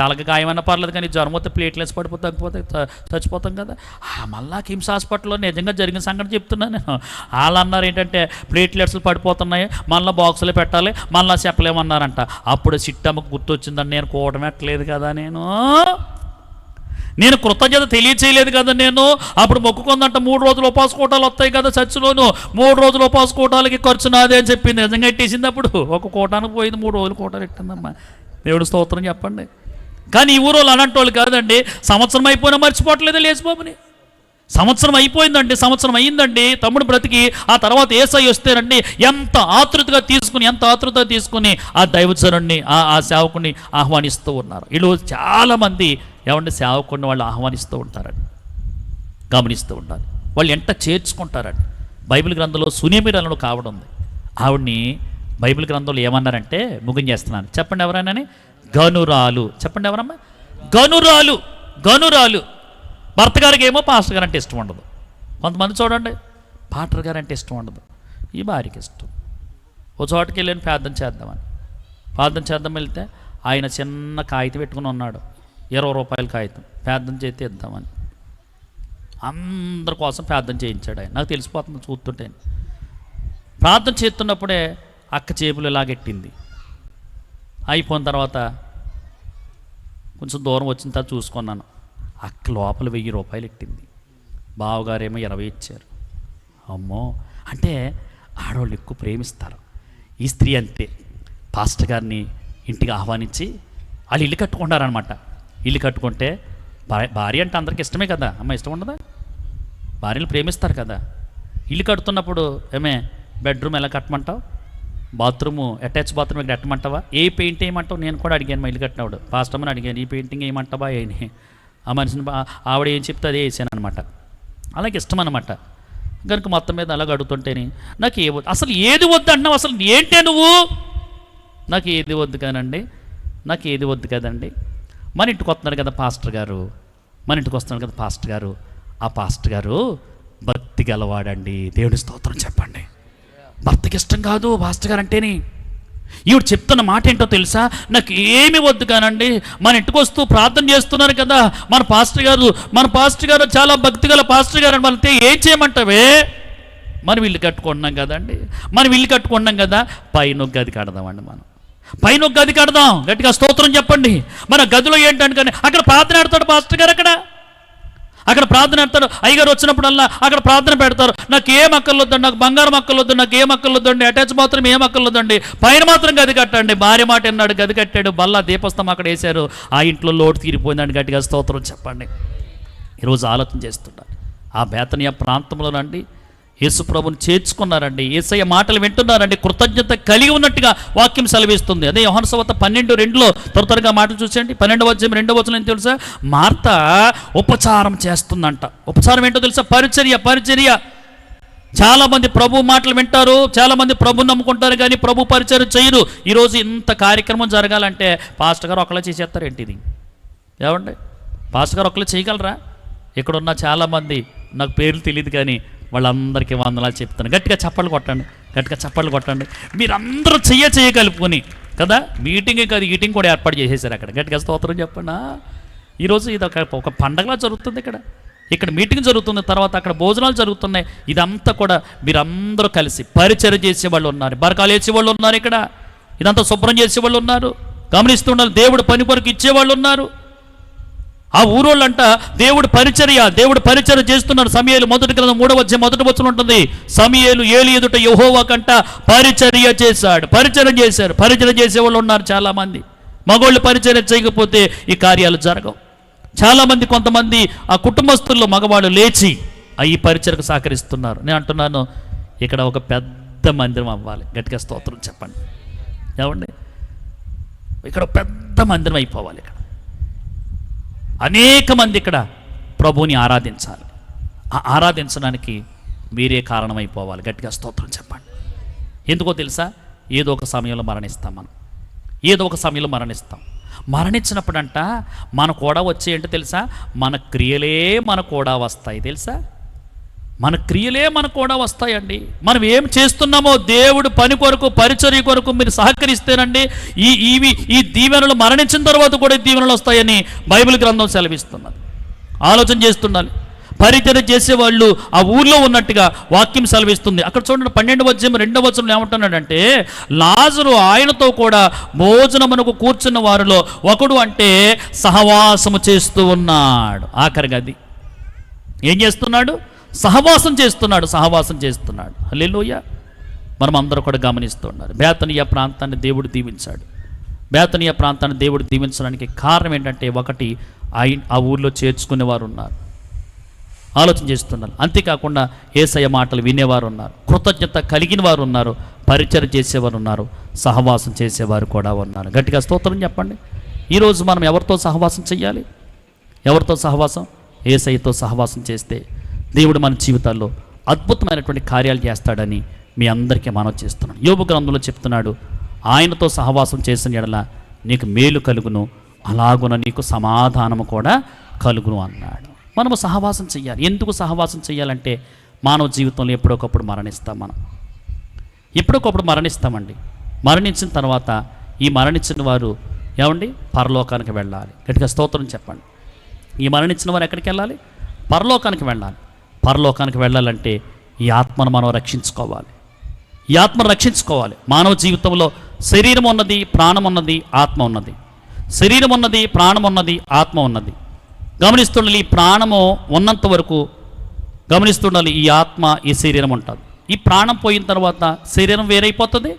తలకి గాయమన్నా పర్లేదు, కానీ జ్వరం వస్తే ప్లేట్లెస్ తగ్గిపోతే చచ్చిపోతాం కదా. మళ్ళా కిమ్స్ హాస్పిటల్లో నిజంగా జరిగిన సంగతి చెప్తున్నాను నేను. వాళ్ళు అన్నారు ఏంటంటే ప్లేట్లెట్స్లు పడిపోతున్నాయి, మళ్ళీ బాక్సులు పెట్టాలి, మళ్ళీ చెప్పలేమన్నారంట. అప్పుడు సిట్టమ్మకు గుర్తొచ్చిందని, నేను కూడమెట్టలేదు కదా, నేను కృతజ్ఞత తెలియచేయలేదు కదా. నేను అప్పుడు మొక్కుకుందంట 3 రోజులు ఉపవాస కూటాలు వస్తాయి కదా చర్చిలోను, 3 రోజులు ఉపవాస కూటాలకి ఖర్చు నాదే అని చెప్పింది. నిజంగా ఎట్టేసింది. అప్పుడు ఒక కూటానికి పోయింది, 3 రోజులు కూటాలు ఎట్టిందమ్మా. దేవుడు స్తోత్రం చెప్పండి. కానీ ఈ ఊరోళ్ళు అలాంటి వాళ్ళు కాదండి. సంవత్సరం అయిపోయినా మర్చిపోవట్లేదు లేచిపోమని. సంవత్సరం అయిపోయిందండి, సంవత్సరం అయ్యిందండి తమ్ముడు బ్రతికి. ఆ తర్వాత యేసయ్య వస్తేనండి ఎంత ఆతృతగా తీసుకుని ఆ దైవజనుడిని ఆ సేవకుని ఆహ్వానిస్తూ ఉన్నారు. వీళ్ళు చాలామంది ఏమంటే సేవకుడిని వాళ్ళు ఆహ్వానిస్తూ ఉంటారండి, గమనిస్తూ ఉంటారు. వాళ్ళు ఎంత చేర్చుకుంటారండి. బైబిల్ గ్రంథంలో సునేమిరాలను కావడం ఉంది. ఆవిడ్ని బైబిల్ గ్రంథంలో ఏమన్నారంటే, ముగించేస్తున్నాను, చెప్పండి ఎవరైనా. గనురాలు. చెప్పండి ఎవరమ్మా? గనురాలు. భర్త గారికి ఏమో పాస్టర్ గారు అంటే ఇష్టం ఉండదు. కొంతమంది చూడండి, పాస్టర్ గారు అంటే ఇష్టం ఉండదు. ఈ భార్యకి ఇష్టం. ఓ చోటకి వెళ్ళి ప్రార్థన చేద్దాం వెళ్తే ఆయన చిన్న కాగితం పెట్టుకుని ఉన్నాడు, 20 రూపాయల కాగితం. ప్రార్థన చేస్తే ఇద్దామని అందరి కోసం ప్రార్థన చేయించాడు ఆయన. నాకు తెలిసిపోతుంది చూస్తుంటే. ప్రార్థన చేస్తున్నప్పుడే అక్క చేపులు ఇలాగెట్టింది. అయిపోయిన తర్వాత కొంచెం దూరం వచ్చిన తర్వాత చూసుకున్నాను, అక్క లోపల 1000 రూపాయలు ఎట్టింది. బావగారేమో 20 ఇచ్చారు. అమ్మో, అంటే ఆడవాళ్ళు ఎక్కువ ప్రేమిస్తారు. ఈ స్త్రీ అంతే. పాస్టర్ గారిని ఇంటికి ఆహ్వానించి వాళ్ళు ఇల్లు కట్టుకుంటారనమాట. ఇల్లు కట్టుకుంటే భార్య అంటే అందరికి ఇష్టమే కదా. అమ్మ ఇష్టం ఉండదా? భార్యలు ప్రేమిస్తారు కదా. ఇల్లు కడుతున్నప్పుడు ఏమే బెడ్రూమ్ ఎలా కట్టమంటావు, బాత్రూము అటాచ్ బాత్రూమ్ ఇక్కడ కట్టమంటావా, ఏ పెయింట్ వేయమంటావు? నేను కూడా అడిగాను, మా ఇల్లు కట్టినప్పుడు పాస్టర్ని అడిగాను, ఈ పెయింటింగ్ వేయమంటావా అని. ఆ మనిషిని ఆవిడ ఏం చెప్తే అదే వేసాను అనమాట. అలాగే ఇష్టం అనమాట. కనుక మొత్తం మీద అలాగ అడుగుతుంటేనే నాకు అసలు ఏది వద్దు అన్నావు, అసలు ఏంటే నువ్వు? నాకు ఏది వద్దు కదండి. మన ఇంటికి వస్తున్నాడు కదా పాస్టర్ గారు, ఆ పాస్టర్ గారు భక్తి గలవాడండి. దేవుడి స్తోత్రం చెప్పండి. భర్తకి ఇష్టం కాదు పాస్టర్ గారు అంటేని. ఈవిడ చెప్తున్న మాట ఏంటో తెలుసా? నాకు ఏమి వద్దు కానండి, మన ఇంటికి వస్తూ ప్రార్థన చేస్తున్నారు కదా మన పాస్టర్ గారు చాలా భక్తి గల పాస్టర్ గారు అని మనతే ఏం చేయమంటావే? మనం ఇల్లు కట్టుకుంటున్నాం కదా, పైన గది కడదామండి. పైన గది కడదాం, గట్టిగా స్తోత్రం చెప్పండి. మన గదిలో ఏంటంటే కానీ అక్కడ ప్రార్థన ఆడతాడు పాస్టర్ గారు. అక్కడ ప్రార్థన ఆడతాడు. అయ్యగారు వచ్చినప్పుడల్లా అక్కడ ప్రార్థన పెడతారు. నాకు ఏం అక్కర్లొద్దండి, నాకు బంగారం అక్కర్లొద్దు, నాకు ఏం అక్కర్లొద్దండి, అటాచ్ మాత్రం ఏం అక్కర్లొద్దండి, పైన మాత్రం గది కట్టండి. భార్య మాట అన్నాడు, గది కట్టాడు. బల్లా దీపస్తం అక్కడ వేశారు. ఆ ఇంట్లో లోటు తీరిపోయిందండి. గట్టిగా స్తోత్రం చెప్పండి. ఈరోజు ఆలోచన చేస్తున్నాను, ఆ బేతనియా ప్రాంతంలోనండి యేసు ప్రభుని చేర్చుకున్నారండి, యేసయ్య మాటలు వింటున్నారండి, కృతజ్ఞత కలిగి ఉన్నట్టుగా వాక్యం సెలవిస్తుంది. అదే యోహాను సువార్త 12:2 త్వరగా మాటలు చూసేయండి. 12వ ఏం తెలుసా? మార్త ఉపచారం చేస్తుందంట. ఉపచారం ఏంటో తెలుసా? పరిచర్య. చాలామంది ప్రభు మాటలు వింటారు, చాలామంది ప్రభు నమ్ముకుంటారు, కానీ ప్రభు పరిచర్య చేయరు. ఈరోజు ఇంత కార్యక్రమం జరగాలంటే పాస్టర్ గారు ఒకళ్ళే చేసేస్తారు ఏంటి? ఇది ఏమండి? పాస్టర్ గారు ఒకళ్ళే చేయగలరా? ఇక్కడున్న చాలామంది నాకు పేర్లు తెలియదు, కానీ వాళ్ళందరికీ వందనాలు చెప్తాను. గట్టిగా చప్పట్లు కొట్టండి. మీరందరూ చేయగలుపుకొని కదా. మీటింగే కాదు, ఈటింగ్ కూడా ఏర్పాటు చేసేసారు అక్కడ. గట్టిగా స్తోత్రం చెప్పండి. ఈరోజు ఇది ఒక పండగలా జరుగుతుంది. ఇక్కడ మీటింగ్ జరుగుతుంది, తర్వాత అక్కడ భోజనాలు జరుగుతున్నాయి. ఇదంతా కూడా మీరందరూ కలిసి పరిచర్య చేసేవాళ్ళు ఉన్నారు, బరకాలు వేసేవాళ్ళు ఉన్నారు, ఇక్కడ ఇదంతా శుభ్రం చేసేవాళ్ళు ఉన్నారు, గమనిస్తున్నారు. దేవుడు పని కొరకు ఇచ్చేవాళ్ళు ఉన్నారు. ఆ ఊరోళ్ళంట దేవుడు పరిచర్య చేస్తున్నారు. సమూయేలు 1 గ్రంథం 3వ అధ్యాయం 1వ వచనం ఉంటుంది. సమూయేలు ఏలి ఎదుట యెహోవా కంట పరిచర్య చేశాడు. పరిచర్య చేసేవాళ్ళు ఉన్నారు చాలామంది. మగవాళ్ళు పరిచర్య చేయకపోతే ఈ కార్యాలు జరగవు. చాలామంది, కొంతమంది ఆ కుటుంబస్తుల్లో మగవాళ్ళు లేచి ఈ పరిచర్యకు సహకరిస్తున్నారు. నేను అంటున్నాను, ఇక్కడ ఒక పెద్ద మందిరం అవ్వాలి. గట్టిగా స్తోత్రం చెప్పండి. ఏమండి? ఇక్కడ పెద్ద మందిరం అయిపోవాలి. ఇక్కడ అనేక మంది ఇక్కడ ప్రభువుని ఆరాధించాలి. ఆ ఆరాధించడానికి మీరే కారణమైపోవాలి. గట్టిగా స్తోత్రం చెప్పండి. ఎందుకో తెలుసా? ఏదో ఒక సమయంలో మరణిస్తాం మనం. ఏదో ఒక సమయంలో మరణిస్తాం. మరణించినప్పుడంట మన కూడా వచ్చే ఏంటో తెలుసా? మన క్రియలే మన కూడా వస్తాయి. తెలుసా? మన క్రియలే మన కూడా వస్తాయండి. మనం ఏం చేస్తున్నామో దేవుడు పని కొరకు, పరిచర్య కొరకు మీరు సహకరిస్తేనండి ఈ దీవెనలు మరణించిన తర్వాత కూడా దీవెనలు వస్తాయని బైబిల్ గ్రంథం సెలవిస్తున్నది. ఆలోచన చేస్తుండాలి. పరిచర్య చేసేవాళ్ళు ఆ ఊర్లో ఉన్నట్టుగా వాక్యం సెలవిస్తుంది. అక్కడ చూడండి 12వ అధ్యాయం 2వ వచనంలో ఏమంటున్నాడంటే, లాజరు ఆయనతో కూడా భోజనమునకు కూర్చున్న వారిలో ఒకడు, అంటే సహవాసము చేస్తూ ఉన్నాడు. ఆఖరిగా అది ఏం చేస్తున్నాడు? సహవాసం చేస్తున్నాడు. హల్లెలూయా. మనం అందరూ కూడా గమనిస్తున్నారు. బేతనియ ప్రాంతాన్ని దేవుడు దీవించాడు. బేతనియ ప్రాంతాన్ని దేవుడు దీవించడానికి కారణం ఏంటంటే, ఒకటి ఆ ఊర్లో చేర్చుకునేవారు ఉన్నారు, ఆలోచన చేస్తున్నారు. అంతేకాకుండా యేసయ్య మాటలు వినేవారు ఉన్నారు, కృతజ్ఞత కలిగిన వారు ఉన్నారు, పరిచర్య చేసేవారు ఉన్నారు, సహవాసం చేసేవారు కూడా ఉన్నారు. గట్టిగా స్తోత్రం చెప్పండి. ఈరోజు మనం ఎవరితో సహవాసం చేయాలి? ఎవరితో సహవాసం? యేసయ్యతో సహవాసం చేస్తే దేవుడు మన జీవితాల్లో అద్భుతమైనటువంటి కార్యాలు చేస్తాడని మీ అందరికీ మనవి చేస్తున్నాడు. యోబు గ్రంథంలో చెప్తున్నాడు, ఆయనతో సహవాసం చేసిన యెడల నీకు మేలు కలుగును, అలాగున నీకు సమాధానము కూడా కలుగును అన్నాడు. మనము సహవాసం చేయాలి. ఎందుకు సహవాసం చేయాలంటే, మానవ జీవితంలో ఎప్పుడొకప్పుడు మరణిస్తామండి. మరణించిన తర్వాత ఈ మరణించిన వారు ఏమండి పరలోకానికి వెళ్ళాలి. గట్టిగా స్తోత్రం చెప్పండి. ఈ మరణించిన వారు ఎక్కడికి వెళ్ళాలి? పరలోకానికి వెళ్ళాలి. పరలోకానికి వెళ్ళాలంటే ఈ ఆత్మను మనం రక్షించుకోవాలి. ఈ ఆత్మను రక్షించుకోవాలి. మానవ జీవితంలో శరీరం ఉన్నది, ప్రాణం ఉన్నది, ఆత్మ ఉన్నది. శరీరం ఉన్నది, ప్రాణం ఉన్నది, ఆత్మ ఉన్నది. గమనిస్తుండాలి. ఈ ప్రాణము ఉన్నంత వరకు గమనిస్తుండాలి. ఈ ఆత్మ, ఈ శరీరం ఉంటుంది. ఈ ప్రాణం పోయిన తర్వాత శరీరం వేరైపోతుంది,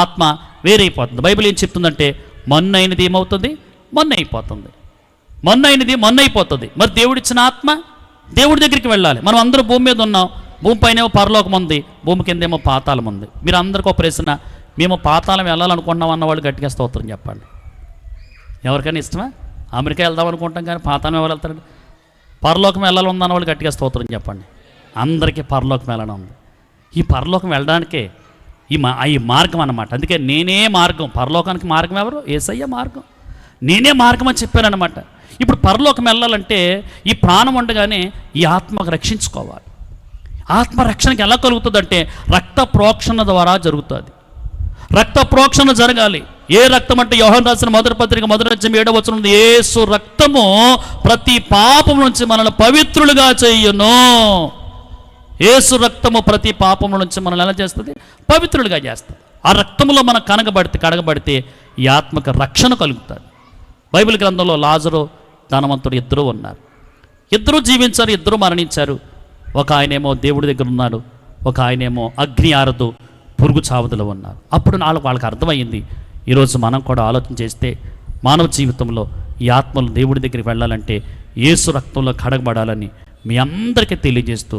ఆత్మ వేరైపోతుంది. బైబిల్ ఏం చెప్తుందంటే, మన్నైనది ఏమవుతుంది? మన్నైపోతుంది. మన్నైపోతుంది. మరి దేవుడిచ్చిన ఆత్మ దేవుడి దగ్గరికి వెళ్ళాలి. మనం అందరూ భూమి మీద ఉన్నాం. భూమి పైన ఏమో పరలోకం ఉంది, భూమి కిందేమో పాతాళం ఉంది. మీరు అందరికీ ఒక ప్రశ్న, మేము పాతాళం వెళ్ళాలనుకుంటున్నాం అన్నవాళ్ళు గట్టిగా స్తోత్రం చెప్పండి. ఎవరికైనా ఇష్టమా? అమెరికా వెళ్దాం అనుకుంటాం కానీ పాతాళం ఎవరు వెళ్తారండి? పరలోకం వెళ్ళాలి ఉందన్న వాళ్ళు గట్టిగా స్తోత్రం చెప్పండి. అందరికీ పరలోకం వెళ్ళడం ఉంది. ఈ పరలోకం వెళ్ళడానికే ఈ మార్గం అన్నమాట. అందుకే నేనే మార్గం. పరలోకానికి మార్గం ఎవరు? యేసయ్య మార్గం. నేనే మార్గం అని చెప్పానన్నమాట. ఇప్పుడు పరలోకం వెళ్ళాలంటే ఈ ప్రాణం ఉండగానే ఈ ఆత్మకు రక్షించుకోవాలి. ఆత్మ రక్షణకి ఎలా కలుగుతుందంటే రక్త ప్రోక్షణ ద్వారా జరుగుతుంది. రక్త ప్రోక్షణ జరగాలి. ఏ రక్తం అంటే యోహాను రాసిన మొదటి పత్రిక 1వ అధ్యాయం 7వ వచనం, యేసు రక్తము ప్రతి పాపం నుంచి మనల్ని పవిత్రులుగా చేయును. యేసు రక్తము ప్రతి పాపం నుంచి మనల్ని ఎలా చేస్తుంది? పవిత్రులుగా చేస్తుంది. ఆ రక్తంలో మనం కడగబడితే ఈ ఆత్మకు రక్షణ కలుగుతుంది. బైబిల్ గ్రంథంలో లాజరు, ధనవంతుడు ఇద్దరూ ఉన్నారు. ఇద్దరూ జీవించారు, ఇద్దరూ మరణించారు. ఒక ఆయనేమో దేవుడి దగ్గర ఉన్నాడు, ఒక ఆయనేమో అగ్ని ఆరదు పురుగు చావదులో ఉన్నారు. అప్పుడు వాళ్ళకి అర్థమైంది, ఈరోజు మనం కూడా ఆలోచన చేస్తే మానవ జీవితంలో ఈ ఆత్మలు దేవుడి దగ్గరికి వెళ్ళాలంటే యేసు రక్తంలో కడగబడాలని మీ అందరికీ తెలియజేస్తూ,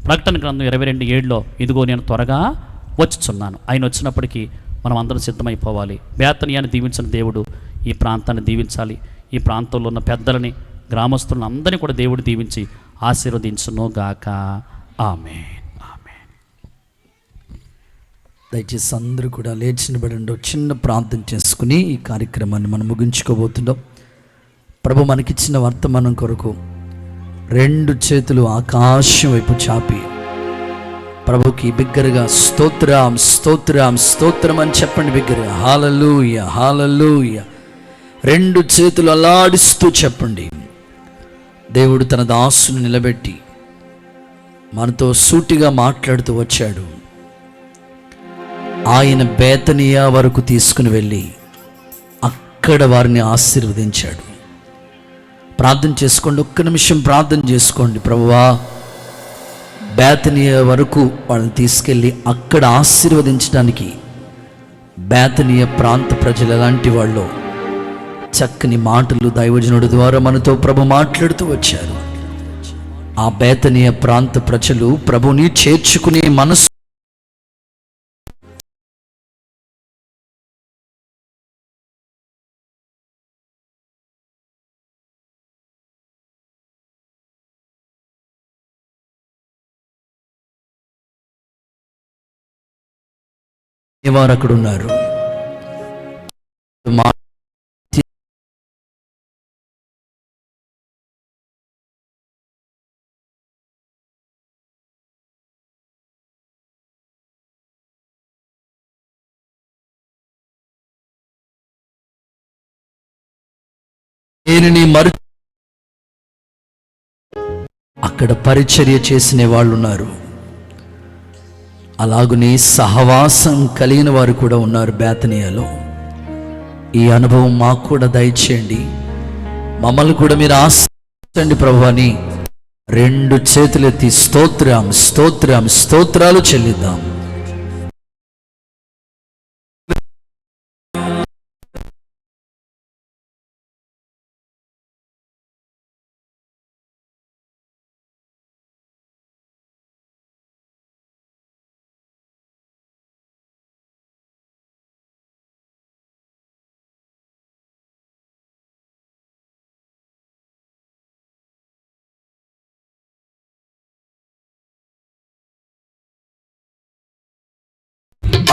ప్రకటన గ్రంథం 22:7లో ఇదిగో నేను త్వరగా వచ్చుచున్నాను. ఆయన వచ్చినప్పటికీ మనం అందరం సిద్ధమైపోవాలి. బేతనియాన్ని దీవించిన దేవుడు ఈ ప్రాంతాన్ని దీవించాలి. ఈ ప్రాంతంలో ఉన్న పెద్దలని, గ్రామస్తులను అందరినీ కూడా దేవుడు దీవించి ఆశీర్వదించును గాక. ఆమేన్. దయచేసి అందరూ కూడా లేచి నిలబడండి. చిన్న ప్రార్థన చేసుకుని ఈ కార్యక్రమాన్ని మనం ముగించుకోబోతున్నాం. ప్రభు మనకిచ్చిన వర్తమానం కొరకు 2 చేతులు ఆకాశం వైపు చాపి ప్రభుకి బిగ్గరగా స్తోత్రం స్తోత్రం స్తోత్రం అని చెప్పండి. బిగ్గరగా హల్లెలూయా హల్లెలూయా 2 చేతులు అల్లాడిస్తూ చెప్పండి. దేవుడు తన దాసుని నిలబెట్టి మనతో సూటిగా మాట్లాడుతూ వచ్చాడు. ఆయన బేతనియా వరకు తీసుకుని వెళ్ళి అక్కడ వారిని ఆశీర్వదించాడు. ప్రార్థన చేసుకోండి, ఒక్క నిమిషం ప్రార్థన చేసుకోండి. ప్రభువా, బేతనియా వరకు వాళ్ళని తీసుకెళ్ళి అక్కడ ఆశీర్వదించడానికి బేతనియా ప్రాంత ప్రజలు ఎలాంటి వాళ్ళు, చక్కని మాటలు దైవజనుడి ద్వారా మనతో ప్రభు మాట్లాడుతూ వచ్చారు. ఆ బేతనియా ప్రాంత ప్రజలు ప్రభుని చేర్చుకునే మనసు వారు అక్కడ ఉన్నారు. దేనిని మరు అక్కడ పరిచర్య చేసిన వాళ్ళు ఉన్నారు, అలాగునే సహవాసం కలిగిన వారు కూడా ఉన్నారు బేతనియాలో. ఈ అనుభవం మాకు కూడా దయచేయండి, మమ్మల్ని కూడా మీరు ఆశించండి ప్రభు అని 2 చేతులెత్తి స్తోత్రం స్తోత్రం స్తోత్రాలు చెల్లిద్దాం.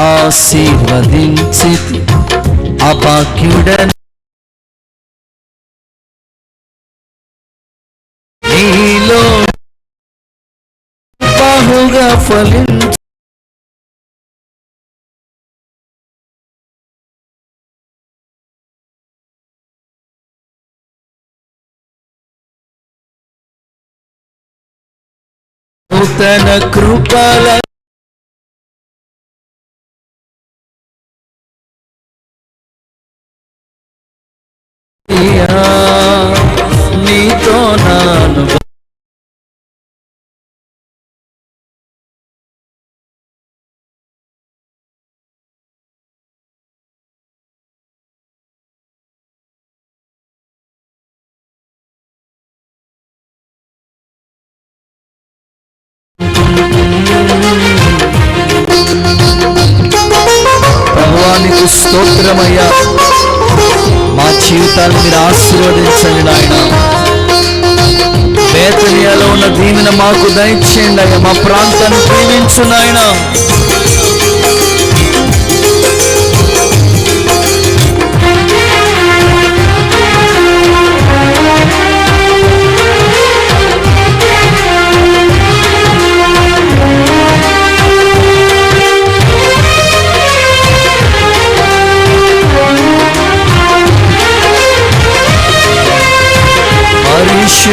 ఆశీర్వదించి అపాక్యుడను నీలో బహుగా ఫలించు నూతన కృపల నీతో నాను ప్రభువానికి స్తోత్రమయ్యా. మా జీవితాన్ని మీరు ఆశీర్వదించండి నాయన. బేతనియాలో ఉన్న దీవెన మాకు దయచేయండి అయ్యా. మా ప్రాంతాన్ని ప్రేమించు నాయన.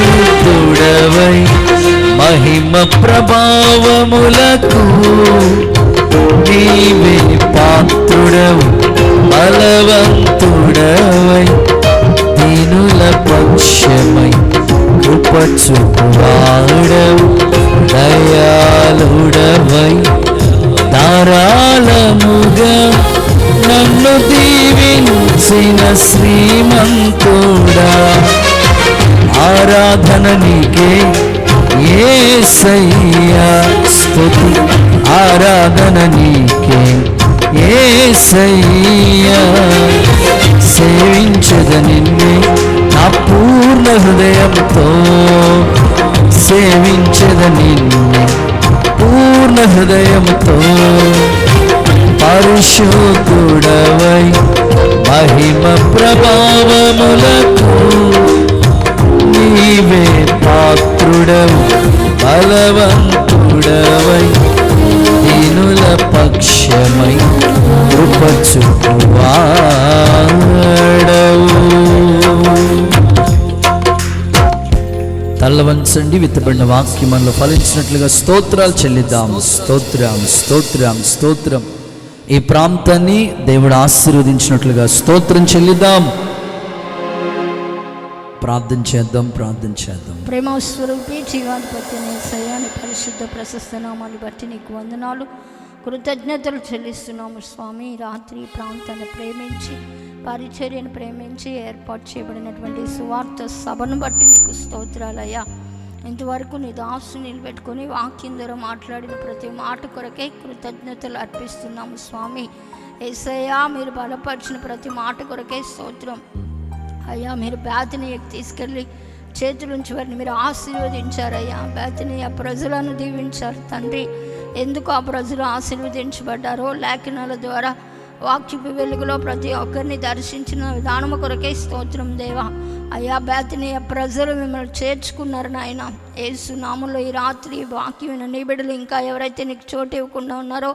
పరిశుద్ధుడవై మహిమ ప్రభావములకు నీవే పాత్రుడవు, బలవంతుడవై దీనుల పక్షమై కృప చూపువాడవు, దయాళుడవై ధారాళముగా నన్ను దీవించిన శ్రీమంతుడా. ఆరాధన నీకే యేసయ్యా, స్తుతి ఆరాధన నీకే యేసయ్యా. సేవించద నిన్నే నా పూర్ణ హృదయంతో, సేవించద నిన్నే పూర్ణ హృదయంతో. పరిశుద్ధుడవై మహిమ ప్రభావములకు నీవే పాత్రుడవు, బలవంతుడవై దీనుల పక్షమై కృప చూపువాడవు. తల్ల వంచండి, విత్తబడిన వాక్యం మనలో ఫలించినట్లుగా స్తోత్రాలు చెల్లిద్దాం. స్తోత్రం స్తోత్రం స్తోత్రం. ఈ ప్రాంతాన్ని దేవుడు ఆశీర్వదించినట్లుగా స్తోత్రం చెల్లిద్దాం. ప్రార్థన చేద్దాం, ప్రార్థన చేద్దాం. ప్రేమ స్వరూపి జీవాధిపతి యేసయ్యా, నీ పరిశుద్ధ ప్రశస్త నామాన్ని బట్టి నీకు వందనాలు, కృతజ్ఞతలు చెల్లిస్తున్నాము స్వామి. రాత్రి ప్రాంతాన్ని ప్రేమించి, పరిచర్యను ప్రేమించి ఏర్పాటు చేయబడినటువంటి సువార్త సభను బట్టి నీకు స్తోత్రాలయ్యా. ఇంతవరకు నీ దాసు నిలబెట్టుకొని వాక్యం ద్వారా మాట్లాడిన ప్రతి మాట కొరకే కృతజ్ఞతలు అర్పిస్తున్నాము స్వామి. యేసయ్యా, మీరు బలపరిచిన ప్రతి మాట కొరకే స్తోత్రం అయ్యా. మీరు బేతనియకు తీసుకెళ్ళి చేతులుంచి వారిని మీరు ఆశీర్వదించారయ్యా. బేతనియ ప్రజలను దీవించారు తండ్రి. ఎందుకు ఆ ప్రజలు ఆశీర్వదించబడ్డారో లేఖనాల ద్వారా వాక్యపు వెలుగులో ప్రతి ఒక్కరిని దర్శించిన విధానము కొరకే స్తోత్రం దేవా. అయ్యా, బేతనియ ప్రజలు మిమ్మల్ని చేర్చుకున్నారు నాయన. యేసు నామములో ఈ రాత్రి వాక్యమైన నీ బిడ్డలు ఇంకా ఎవరైతే నీకు చోటు ఇవ్వకుండా ఉన్నారో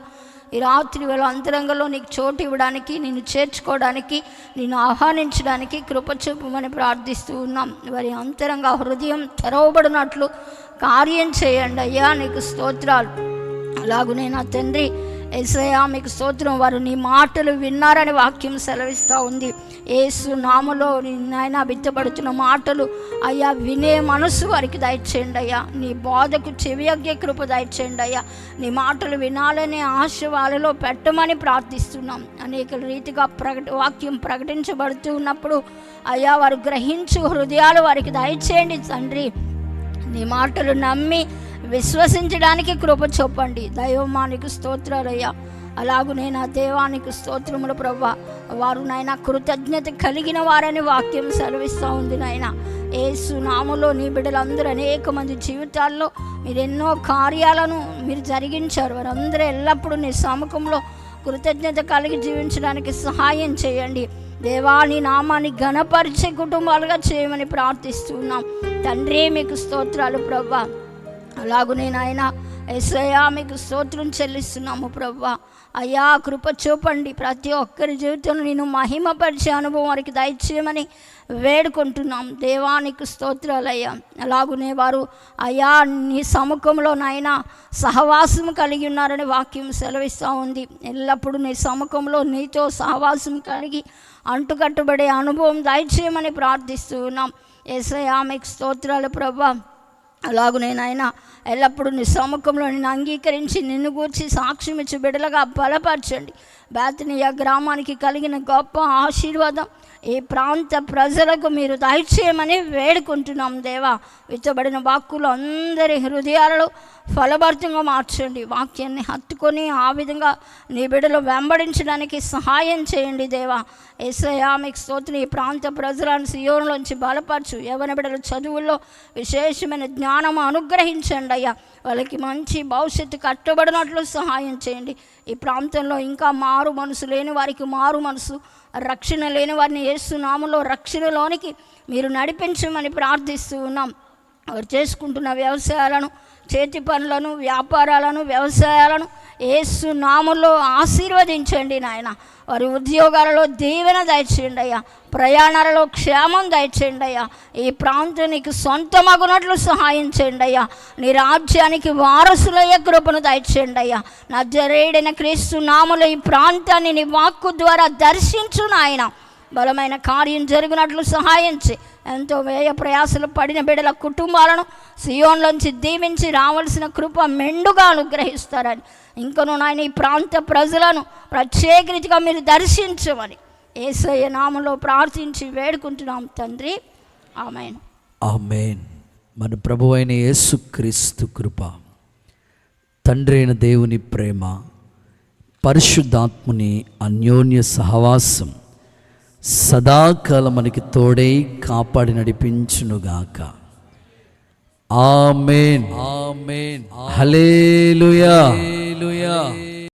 ఈ రాత్రి వేళ అంతరంగంలో నీకు చోటు ఇవ్వడానికి, నిన్ను చేర్చుకోవడానికి, నిన్ను ఆహ్వానించడానికి కృప చూపమని ప్రార్థిస్తూ ఉన్నాం. వారి అంతరంగ హృదయం తెరవబడినట్లు కార్యం చేయండి అయ్యా, నీకు స్తోత్రాలు. అలాగునే నా తండ్రి యేసయ్యా మీకు స్తోత్రం. వారు నీ మాటలు విన్నారని వాక్యం సెలవిస్తూ ఉంది. యేసు నామములో నాయన బిత్తపడుతున్న మాటలు అయ్యా వినే మనసు వారికి దయచేయండి అయ్యా. నీ బోధకు చెవియొగ్గే కృప దయచేయండి అయ్యా. నీ మాటలు వినాలనే ఆశ వాళ్ళలో పెట్టమని ప్రార్థిస్తున్నాం. అనేక రీతిగా వాక్యం ప్రకటించబడుతూ ఉన్నప్పుడు అయ్యా వారు గ్రహించు హృదయాలు వారికి దయచేయండి తండ్రి. నీ మాటలు నమ్మి విశ్వసించడానికి కృప చూపండి. దైవమానికి స్తోత్రాలయ్యా. అలాగునే నా దేవానికి స్తోత్రములు ప్రభువా. వారు నాయన కృతజ్ఞత కలిగిన వారని వాక్యం సెలవిస్తూ ఉంది నాయన. యేసు నామములో నీ బిడ్డలందరూ అనేక మంది జీవితాల్లో మీరు ఎన్నో కార్యాలను మీరు జరిగించారు. వారందరూ ఎల్లప్పుడూ నీ సముఖంలో కృతజ్ఞత కలిగి జీవించడానికి సహాయం చేయండి దేవా. నీ నామాన్ని ఘనపరిచే కుటుంబాలుగా చేయమని ప్రార్థిస్తున్నాం తండ్రి. మీకు స్తోత్రాలు ప్రభువా. అలాగునే నాయన యేసయ్యా మీకు స్తోత్రం చెల్లిస్తున్నాము ప్రభువా. అయ్యా కృప చూపండి. ప్రతి ఒక్కరి జీవితంలో నేను మహిమపరిచే అనుభవం వారికి దయచేయమని వేడుకుంటున్నాం దేవానికి స్తోత్రాలయ్యా. అలాగునే వారు అయ్యా నీ సముఖంలో నాయన సహవాసం కలిగి ఉన్నారని వాక్యం సెలవిస్తూ ఉంది. ఎల్లప్పుడూ నీ సముఖంలో నీతో సహవాసం కలిగి అంటుకట్టుబడే అనుభవం దయచేయమని ప్రార్థిస్తూ ఉన్నాం. యేసయ్యా మీకు స్తోత్రాలు ప్రభువా. అలాగునే నాయన ఎల్లప్పుడూ నీ సముఖంలో నిన్ను అంగీకరించి నిన్ను గూర్చి సాక్ష్యం ఇచ్చి బిడ్డలుగా బలపరచండి. బేతనియా గ్రామానికి కలిగిన గొప్ప ఆశీర్వాదం ఈ ప్రాంత ప్రజలకు మీరు దయచేయమని వేడుకుంటున్నాం దేవా. విత్తబడిన వాక్కులు అందరి హృదయాలలో ఫలభరితంగా మార్చండి. వాక్యాన్ని హత్తుకొని ఆ విధంగా నీ బిడ్డలు వెంబడించడానికి సహాయం చేయండి దేవా. యేసయ్యా మీకు స్తోత్రం. ఈ ప్రాంత ప్రజలను సియోనులోంచి బలపరచు. యవ్వన బిడ్డల చదువుల్లో విశేషమైన జ్ఞానం అనుగ్రహించండి అయ్యా. వాళ్ళకి మంచి భవిష్యత్తు కట్టబడినట్లు సహాయం చేయండి. ఈ ప్రాంతంలో ఇంకా మారు మనసు లేని వారికి మారు మనసు, రక్షణ లేని వారిని యేసు నామములో రక్షణలోనికి మీరు నడిపించమని ప్రార్థిస్తూ ఉన్నాం. వారు చేసుకుంటున్న వ్యవసాయాలను, చేతి పనులను, వ్యాపారాలను, వ్యవసాయాలను యేసు నామములో ఆశీర్వదించండి నాయన. వారి ఉద్యోగాలలో దీవెన దయచేయండి అయ్యా. ప్రయాణాలలో క్షేమం దయచేయండి అయ్యా. ఈ ప్రాంతానికి సొంతమగునట్లు సహాయం చేయండి అయ్యా. నీ రాజ్యానికి వారసులయ్యే కృపను దయచేయండి అయ్యా. నజరేయుడైన క్రీస్తు నామములో ఈ ప్రాంతాన్ని నీ వాక్కు ద్వారా దర్శించు నాయన. బలమైన కార్యం జరిగినట్లు సహాయం చేయి. ఎంతో వ్యయ ప్రయాసలు పడిన బిడ్డల కుటుంబాలను సియోన్లోంచి దీవించి రావాల్సిన కృప మెండుగా అనుగ్రహిస్తారని, ఇంకను నాయన ఈ ప్రాంత ప్రజలను ప్రత్యేక రీతిగా మీరు దర్శించమని యేసయ్య నామములో ప్రార్థించి వేడుకుంటున్నాం తండ్రి. ఆమేన్. ఆమేన్. మన ప్రభువైన యేసుక్రీస్తు కృప, తండ్రి అయిన దేవుని ప్రేమ, పరిశుద్ధాత్ముని అన్యోన్య సహవాసం సదాకాలం మనకి తోడై కాపాడి నడిపించునుగాక. ఆమేన్. ఆమేన్. హల్లెలూయా.